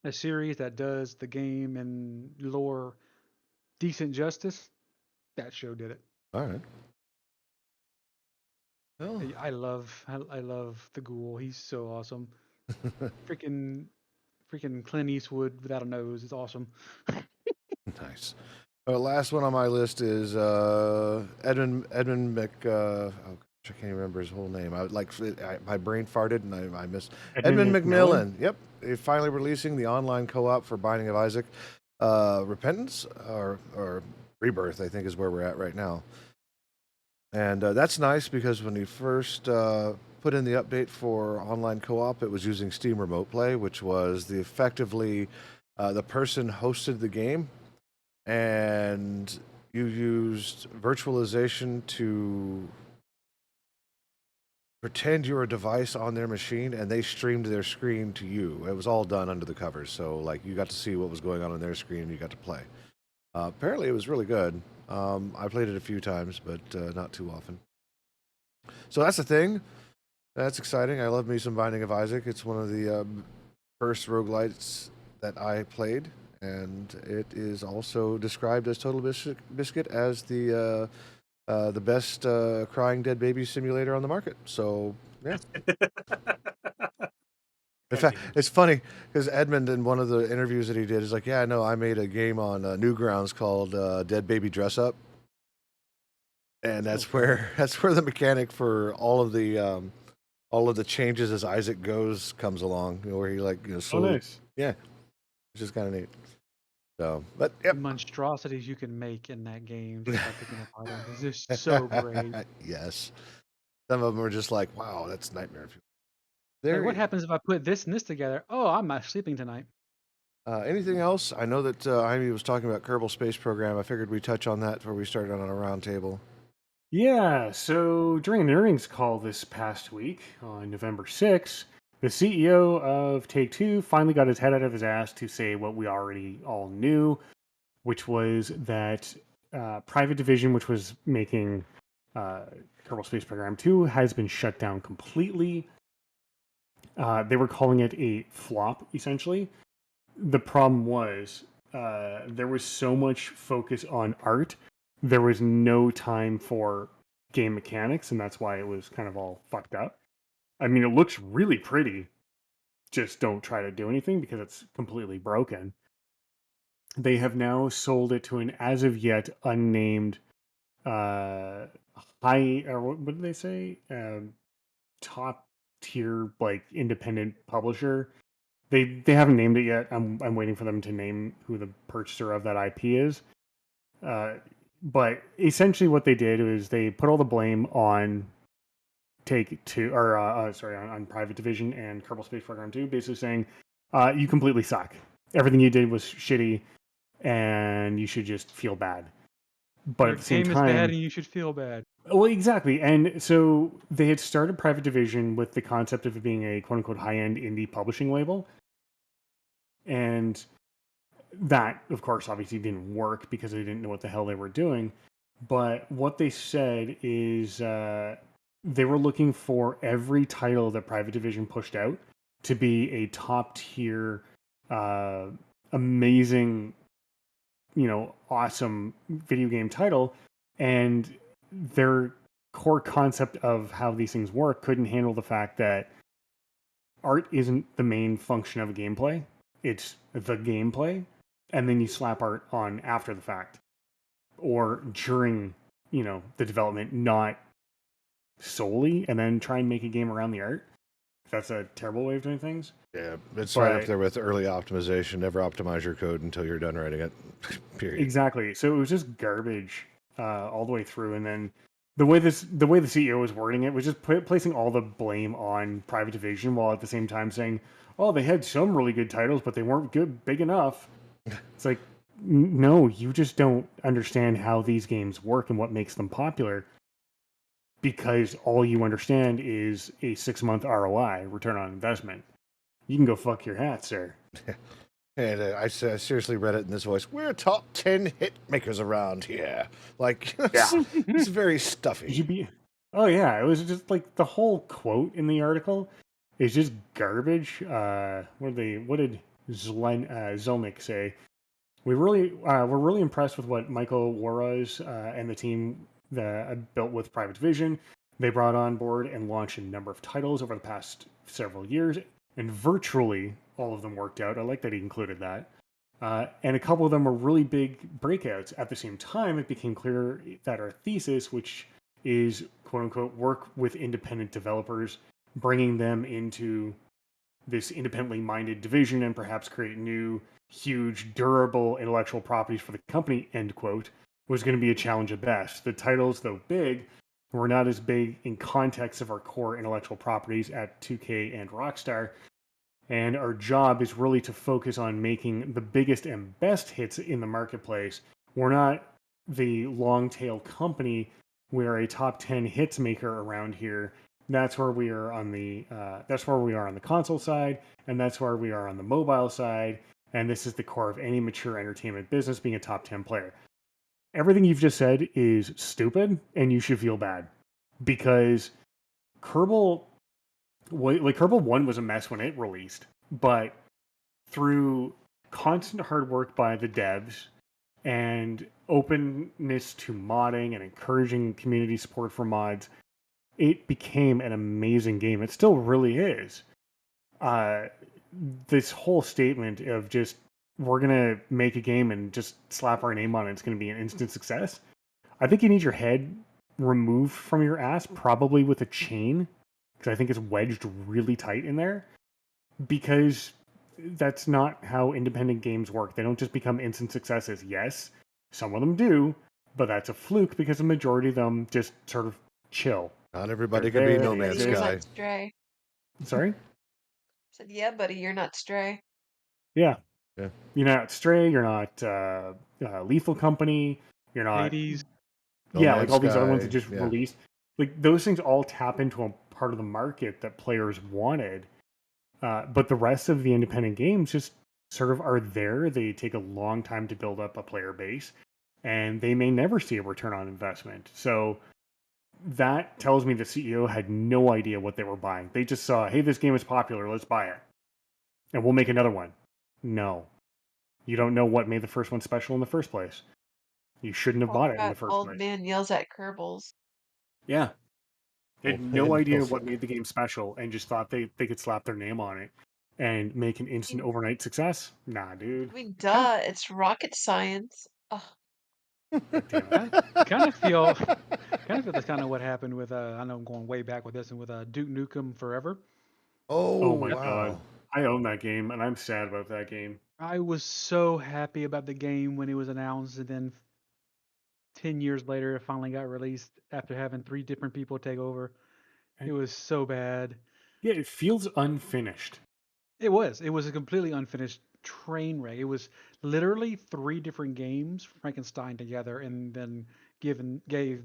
a series that does the game and lore decent justice, that show did it. All right. Well, I love the Ghoul. He's so awesome. freaking Clint Eastwood without a nose. It's awesome. nice. Last one on my list is Edmund Mc. Oh, gosh, I can't remember his whole name. My brain farted and I missed Edmund McMillan. Yep, they're finally releasing the online co-op for Binding of Isaac. Repentance or Rebirth, I think, is where we're at right now. And that's nice because when you first put in the update for online co-op, it was using Steam Remote Play, which was effectively the person hosted the game, and you used virtualization to pretend you're a device on their machine, and they streamed their screen to you. It was all done under the covers, so like you got to see what was going on their screen, and you got to play. Apparently, it was really good. I played it a few times, but not too often. So that's the thing. That's exciting. I love me some Binding of Isaac. It's one of the first roguelites that I played, and it is also described as Total Biscuit as the best crying dead baby simulator on the market. So yeah. In fact, it's funny because Edmund, in one of the interviews that he did, is like, "Yeah, no, I made a game on Newgrounds called Dead Baby Dress Up," and that's where the mechanic for all of the changes as Isaac goes comes along. You know, where he Oh, slowly, nice. yeah, which is kind of neat. So, but The yep. monstrosities you can make in that game just by picking up items is just so great. Yes. Some of them are just like, wow, that's nightmare. Like, There. what happens if I put this and this together? Oh, I'm not sleeping tonight. Anything else? I know that Ivy was talking about Kerbal Space Program. I figured we'd touch on that before we started on a round table. Yeah, so during an earnings call this past week on November 6th, the CEO of Take-Two finally got his head out of his ass to say what we already all knew, which was that Private Division, which was making Kerbal Space Program 2, has been shut down completely. They were calling it a flop, essentially. The problem was there was so much focus on art, there was no time for game mechanics, and that's why it was kind of all fucked up. I mean, it looks really pretty. Just don't try to do anything because it's completely broken. They have now sold it to an as of yet unnamed uh high, or what did they say? Top tier like independent publisher. They haven't named it yet. I'm waiting for them to name who the purchaser of that IP is. But essentially, what they did was they put all the blame on Take Two, or on Private Division and Kerbal Space Program 2, basically saying, "You completely suck. Everything you did was shitty, and you should just feel bad." But Your at the same game is bad time, and you should feel bad. well, exactly. And so they had started Private Division with the concept of it being a quote unquote high end indie publishing label. And that, of course, obviously didn't work because they didn't know what the hell they were doing. But what they said is they were looking for every title that Private Division pushed out to be a top tier, amazing, awesome video game title. And their core concept of how these things work couldn't handle the fact that art isn't the main function of a gameplay, it's the gameplay, and then you slap art on after the fact or during, the development, not solely, and then try and make a game around the art. That's a terrible way of doing things. Yeah, it's right up there with early optimization. Never optimize your code until you're done writing it. Period. Exactly. So it was just garbage all the way through, and then the way the CEO was wording it was just placing all the blame on Private Division, while at the same time saying, "Oh, they had some really good titles, but they weren't big enough." It's like, no, you just don't understand how these games work and what makes them popular, because all you understand is a 6-month ROI, return on investment. You can go fuck your hat, sir. And I seriously read it in this voice. We're top 10 hit makers around here. Like, it's very stuffy. Oh yeah, it was just like the whole quote in the article is just garbage. What did Zelnick say? We're really impressed with what Michael Warraz and the team that built with Private Division. They brought on board and launched a number of titles over the past several years, and virtually all of them worked out. I like that he included that. And a couple of them were really big breakouts. At the same time, it became clear that our thesis, which is quote unquote work with independent developers, bringing them into this independently minded division and perhaps create new, huge, durable intellectual properties for the company, end quote, was going to be a challenge at best. The titles, though big, were not as big in context of our core intellectual properties at 2K and Rockstar. And our job is really to focus on making the biggest and best hits in the marketplace. We're not the long tail company. We're a top 10 hits maker around here. That's where we are on the console side, and that's where we are on the mobile side. And this is the core of any mature entertainment business, being a top 10 player. Everything you've just said is stupid, and you should feel bad, because Kerbal 1 was a mess when it released, but through constant hard work by the devs and openness to modding and encouraging community support for mods, it became an amazing game. It still really is. This whole statement of just, we're going to make a game and just slap our name on it, it's going to be an instant success. I think you need your head removed from your ass, probably with a chain, because I think it's wedged really tight in there. Because that's not how independent games work. They don't just become instant successes. Yes, some of them do, but that's a fluke because the majority of them just sort of chill. Not They're everybody can be there, No they Buddy, Man's you're exist. Sky. not Stray. Sorry? Said, yeah, buddy, you're not Stray. Yeah. Yeah. You're not Stray, you're not Lethal Company, you're not... Hades. No Yeah, like Man's all these other ones that Sky. just Yeah. released. Like, those things all tap into a part of the market that players wanted. But the rest of the independent games just sort of are there. They take a long time to build up a player base, and they may never see a return on investment. So that tells me the CEO had no idea what they were buying. They just saw, hey, this game is popular, let's buy it. And we'll make another one. No. You don't know what made the first one special in the first place. You shouldn't have bought it in the first Old place. man yells at Kerbals. Yeah. They had Old no man idea yells what at- made the game special and just thought they could slap their name on it and make an instant overnight success. Nah, dude. I mean, duh, it's rocket science. Ugh. God damn it. I kind of feel that's kind of what happened with I know I'm going way back with this and with Mm-hmm. Duke Nukem Forever. Oh, Oh my wow. god. I own that game and I'm sad about that game. I was so happy about the game when it was announced, and then 10 years later, it finally got released after having 3 different people take over. It was so bad. Yeah, it feels unfinished. It was a completely unfinished train wreck. It was literally 3 different games Frankenstein together, and then gave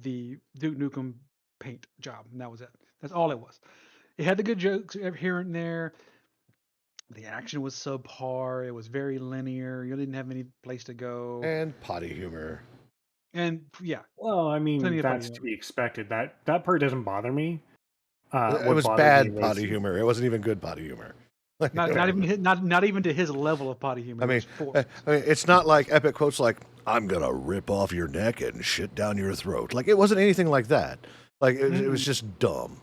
the Duke Nukem paint job, and that was it. That's all it was. It had the good jokes here and there. The action was subpar. It was very linear. You didn't have any place to go. And potty humor. And yeah, Well, I mean, plenty of that's potty to humor. be expected. That part doesn't bother me. It What was bothered me bad was potty humor. It wasn't even good potty humor. Like, Not even to his level of potty humor. I It mean, was forced. it's not like epic quotes like "I'm gonna rip off your neck and shit down your throat." Like, it wasn't anything like that. Like, it was just dumb,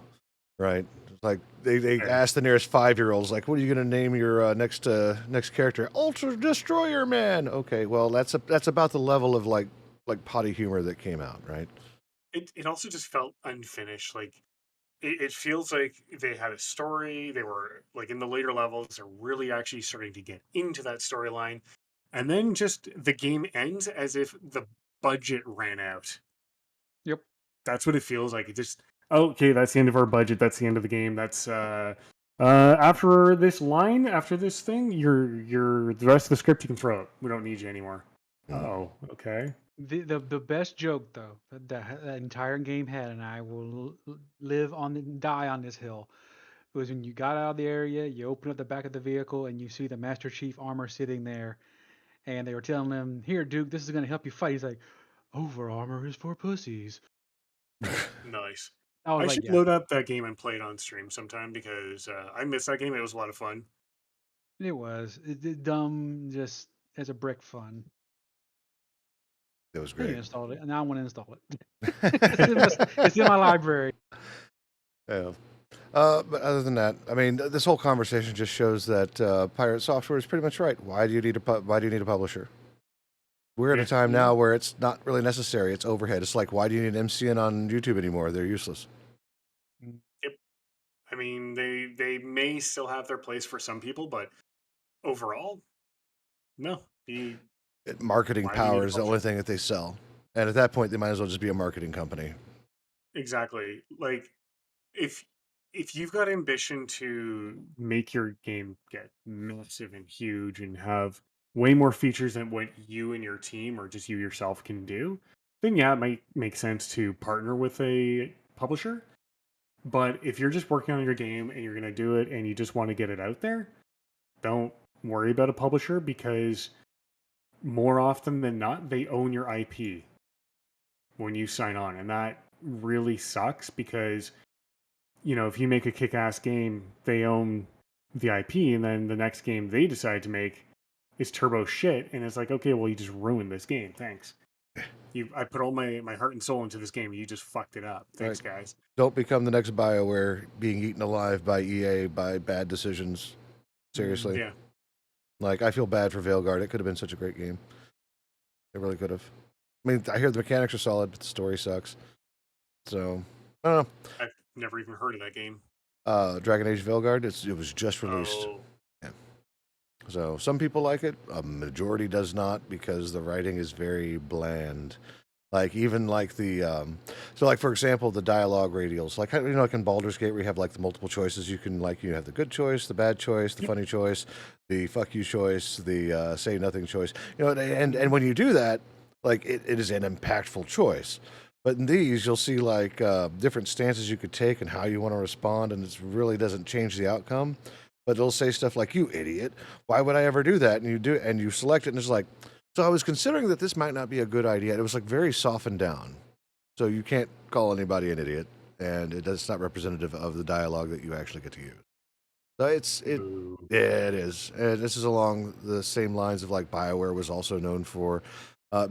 right? Like they Fair. asked the nearest 5-year-olds, like, "What are you gonna name your next character?" Ultra Destroyer Man. Okay, well, that's about the level of like potty humor that came out, right? It also just felt unfinished. Like it feels like they had a story. They were like in the later levels, they're really actually starting to get into that storyline. And then just the game ends as if the budget ran out. Yep. That's what it feels like. It just, okay, that's the end of our budget. That's the end of the game. That's after this line, after this thing, the rest of the script you can throw out. We don't need you anymore. Oh, okay. The best joke though that entire game had, and I will live on and die on this hill, was when you got out of the area, you open up the back of the vehicle, and you see the Master Chief armor sitting there, and they were telling him, "Here, Duke, this is going to help you fight." He's like, "Over armor is for pussies." Nice. I was I like, should "Yeah, load up that game and play it on stream sometime because I missed that game. It was a lot of fun. it was dumb, just as a brick fun." It was I great. installed it, and now I want to install it. It's in my library. Yeah. But other than that, I mean, this whole conversation just shows that Pirate Software is pretty much right. Why do you need a publisher? We're at a time now where it's not really necessary. It's overhead. It's like, why do you need MCN on YouTube anymore? They're useless. Yep. I mean, they may still have their place for some people, but overall, no. Marketing Why do you need power a is the only publisher? thing that they sell. And at that point, they might as well just be a marketing company. Exactly. Like if you've got ambition to make your game get massive and huge and have way more features than what you and your team or just you yourself can do, then yeah, it might make sense to partner with a publisher. But if you're just working on your game and you're going to do it and you just want to get it out there, don't worry about a publisher because more often than not, they own your IP when you sign on. And that really sucks because, you know, if you make a kick-ass game, they own the IP, and then the next game they decide to make is turbo shit, and it's like, okay, well, you just ruined this game. Thanks. I put all my heart and soul into this game. You just fucked it up. Thanks, guys. Don't become the next BioWare being eaten alive by EA by bad decisions. Seriously. Yeah. Like, I feel bad for Veilguard. It could have been such a great game. It really could have. I mean, I hear the mechanics are solid, but the story sucks. So, I don't know. I've never even heard of that game. Dragon Age Veilguard, it was just released. Oh. Yeah. So some people like it, a majority does not because the writing is very bland. Like even like the so like for example the dialogue radials, like like in Baldur's Gate where you have like the multiple choices, you can like you have the good choice, the bad choice, the Yep. funny choice, the fuck you choice, the say nothing choice. And when you do that, like it is an impactful choice. But in these, you'll see like different stances you could take and how you want to respond, and it really doesn't change the outcome. But it'll say stuff like, "You idiot! Why would I ever do that?" And you do, and you select it, and it's like, so I was considering that this might not be a good idea. It was like very softened down. So you can't call anybody an idiot, and it's not representative of the dialogue that you actually get to use. So Boo. yeah, it is. And this is along the same lines of like BioWare was also known for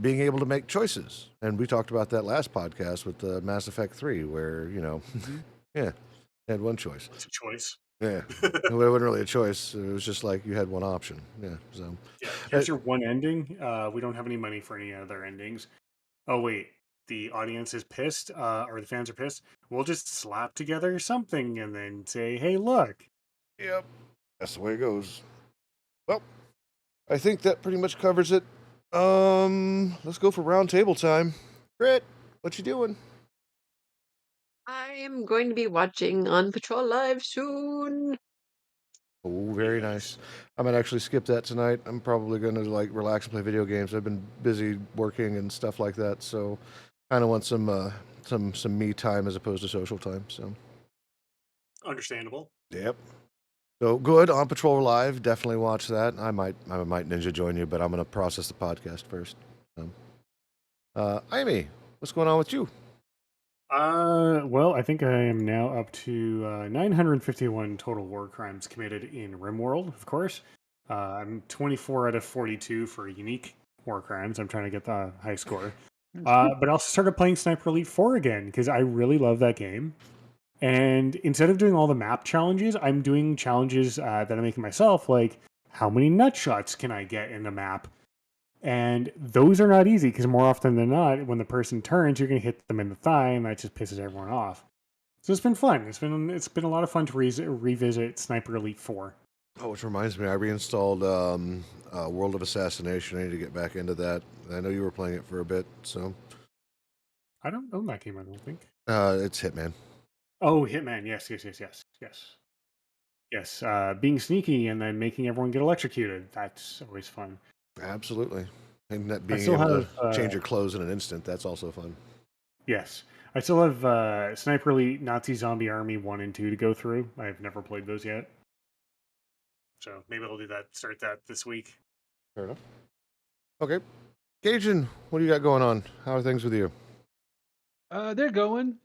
being able to make choices. And we talked about that last podcast with Mass Effect 3, where, yeah, had one choice. It's a choice. Yeah. It wasn't really a choice. It was just like you had one option. Yeah. So, Yeah, here's your one ending. We don't have any money for any other endings. Oh wait, the audience is pissed, or the fans are pissed. We'll just slap together something and then say, "Hey, look." yep. That's the way it goes. Well, I think that pretty much covers it. Let's go for round table time. Britt, what you doing? I am going to be watching On Patrol Live soon. Oh, very nice. I might actually skip that tonight. I'm probably going to like relax and play video games. I've been busy working and stuff like that, so kind of want some me time as opposed to social time. So, Understandable. yep. So good on Patrol Live. Definitely watch that. I might ninja join you, but I'm going to process the podcast first. Amy, what's going on with you? Well, I think I am now up to 951 total war crimes committed in RimWorld, of course. I'm 24 out of 42 for unique war crimes. I'm trying to get the high score. But I also started playing Sniper Elite 4 again because I really love that game. And instead of doing all the map challenges, I'm doing challenges that I'm making myself, like how many nut shots can I get in a map? And those are not easy because more often than not, when the person turns, you're going to hit them in the thigh, and that just pisses everyone off. So it's been fun. It's been a lot of fun to revisit Sniper Elite 4. Oh, which reminds me, I reinstalled World of Assassination. I need to get back into that. I know you were playing it for a bit, so I don't own that game. I don't think. it's Hitman. Oh, Hitman. Yes. Being sneaky and then making everyone get electrocuted. That's always fun. Absolutely. And that I being still able have to change your clothes in an instant, that's also fun. yes. I still have Sniper Elite, Nazi Zombie Army 1 and 2 to go through. I've never played those yet. So maybe I'll do that. Start that this week. Fair enough. Okay. Cajun, what do you got going on? How are things with you? They're going.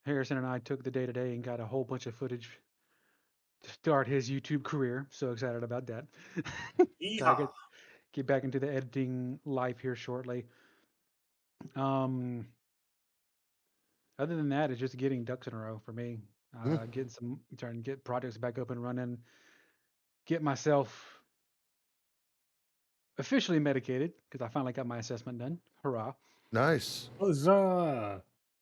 Harrison and I took the day today and got a whole bunch of footage to start his YouTube career. So excited about that. So I Yeehaw! get back into the editing life here shortly. Um, Other than that, it's just getting ducks in a row for me. Hmm. Trying to get projects back up and running. Get myself officially medicated because I finally got my assessment done. Hurrah! Nice. Huzzah!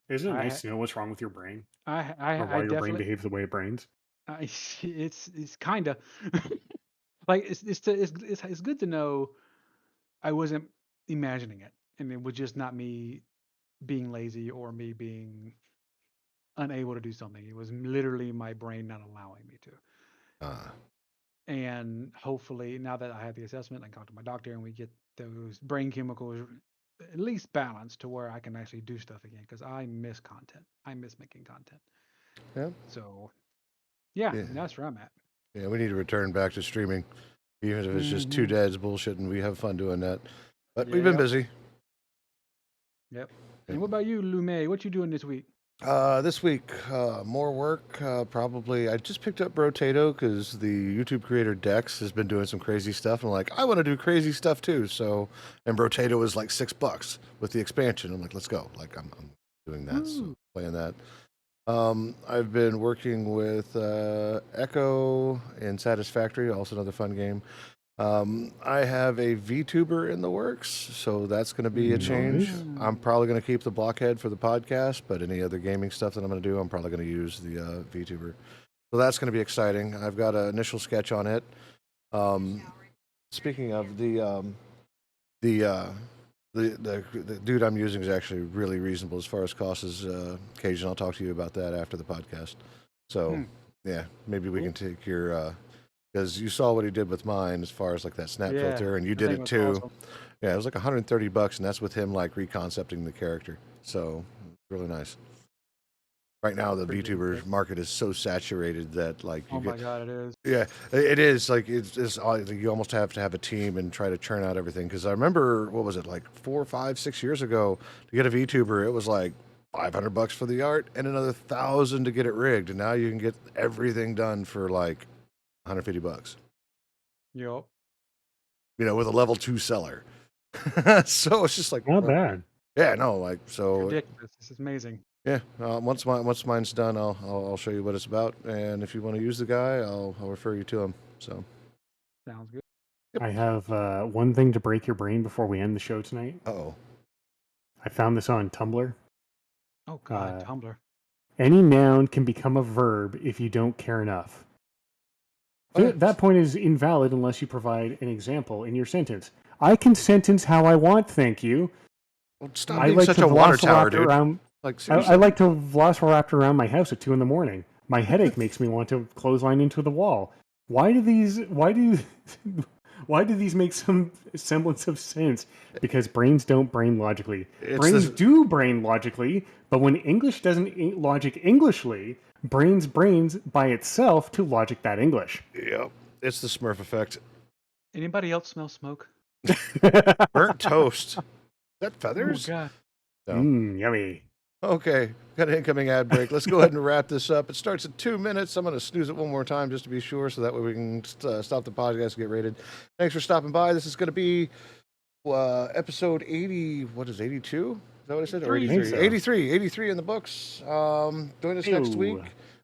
Isn't it I nice to know what's wrong with your brain or I why your brain definitely behaves the way it brains? it's kind of like it's good to know I wasn't imagining it, and it was just not me being lazy or me being unable to do something. It was literally my brain not allowing me to. Uh, And hopefully, now that I have the assessment, I can talk to my doctor and we get those brain chemicals at least balanced to where I can actually do stuff again because I miss content. I miss making content. yeah. So, yeah, Yeah. that's where I'm at. Yeah, we need to return back to streaming. Even if it's just two Mm-hmm. dads bullshitting, we have fun doing that. But we've been Yep. busy. Yep. And what about you, Lume? What you doing this week? This week, more work. Probably, I just picked up Brotato because the YouTube creator Dex has been doing some crazy stuff. And I'm like, I want to do crazy stuff too. So, and Brotato is like $6 with the expansion. I'm like, let's go. Like, I'm doing that. So, Ooh. playing that. I've been working with Echo and Satisfactory, also another fun game. I have a VTuber in the works, so that's going to be a change. I'm probably going to keep the Blockhead for the podcast, but any other gaming stuff that I'm going to do, I'm probably going to use the VTuber. So that's going to be exciting. I've got an initial sketch on it. Speaking of the dude I'm using is actually really reasonable as far as cost is Cajun. I'll talk to you about that after the podcast. So yeah, maybe we can take your because you saw what he did with mine as far as like that snap filter, and you that did thing it was too. awesome. Yeah, it was like $130, and that's with him like reconcepting the character. So really nice. Right now, the Pretty VTuber good. market is so saturated that like you Oh my get. god, it is. Yeah, it is like you almost have to have a team and try to churn out everything. Because I remember what was it like 4, 5, 6 years ago to get a VTuber, it was like $500 for the art and another $1,000 to get it rigged, and now you can get everything done for like $150. Yup. You know, with a level 2 seller. So it's just like Not bad. yeah, no, like so. Ridiculous. This is amazing. Yeah, once mine's done, I'll show you what it's about, and if you want to use the guy, I'll refer you to him. So Sounds good. I have one thing to break your brain before we end the show tonight. oh, I found this on Tumblr. Oh god, Tumblr. Any noun can become a verb if you don't care enough. Okay. That point is invalid unless you provide an example in your sentence. I can sentence how I want, thank you. well, stop I being like such to a water tower, velociraptor dude. around. Like I seriously. like to velociraptor around my house at 2 a.m. My headache makes me want to clothesline into the wall. Why do these make some semblance of sense? Because brains don't brain logically. Brains do brain logically, but when English doesn't logic Englishly, brains by itself to logic that English. Yep, it's the Smurf effect. Anybody else smell smoke? Burnt toast. Is that Oh feathers? god. No. Yummy. Okay, got an incoming ad break. Let's go ahead and wrap this up. It starts at 2 minutes. I'm going to snooze it one more time just to be sure, so that way we can stop the podcast and get rated. Thanks for stopping by. This is going to be episode 80. What is 82? Is that what I said? Or 83? 83 in the books. Join us next week.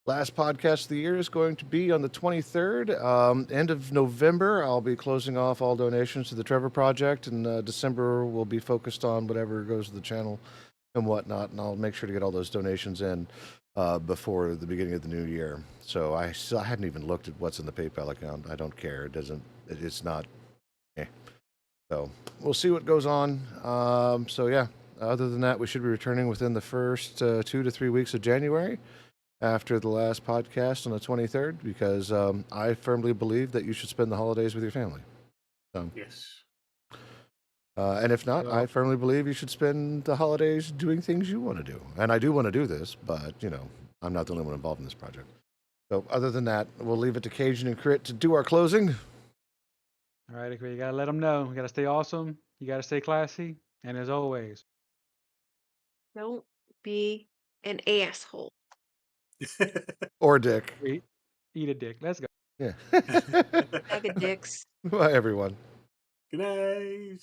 Last podcast of the year is going to be on the 23rd. End of November, I'll be closing off all donations to the Trevor Project, and December will be focused on whatever goes to the channel and whatnot, and I'll make sure to get all those donations in before the beginning of the new year. So I hadn't even looked at what's in the PayPal account. I don't care. It's not. So we'll see what goes on. So yeah, other than that, we should be returning within the first 2 to 3 weeks of January after the last podcast on the 23rd, because I firmly believe that you should spend the holidays with your family. So, yes. And if not, I firmly believe you should spend the holidays doing things you want to do. And I do want to do this, but, I'm not the only one involved in this project. So other than that, we'll leave it to Cajun and Crit to do our closing. All right, you gotta let them know. You gotta stay awesome. You gotta stay classy. And as always, Don't be an asshole. Or dick. eat a dick. Let's go. Yeah. Bag of dicks. Bye, everyone. Good night.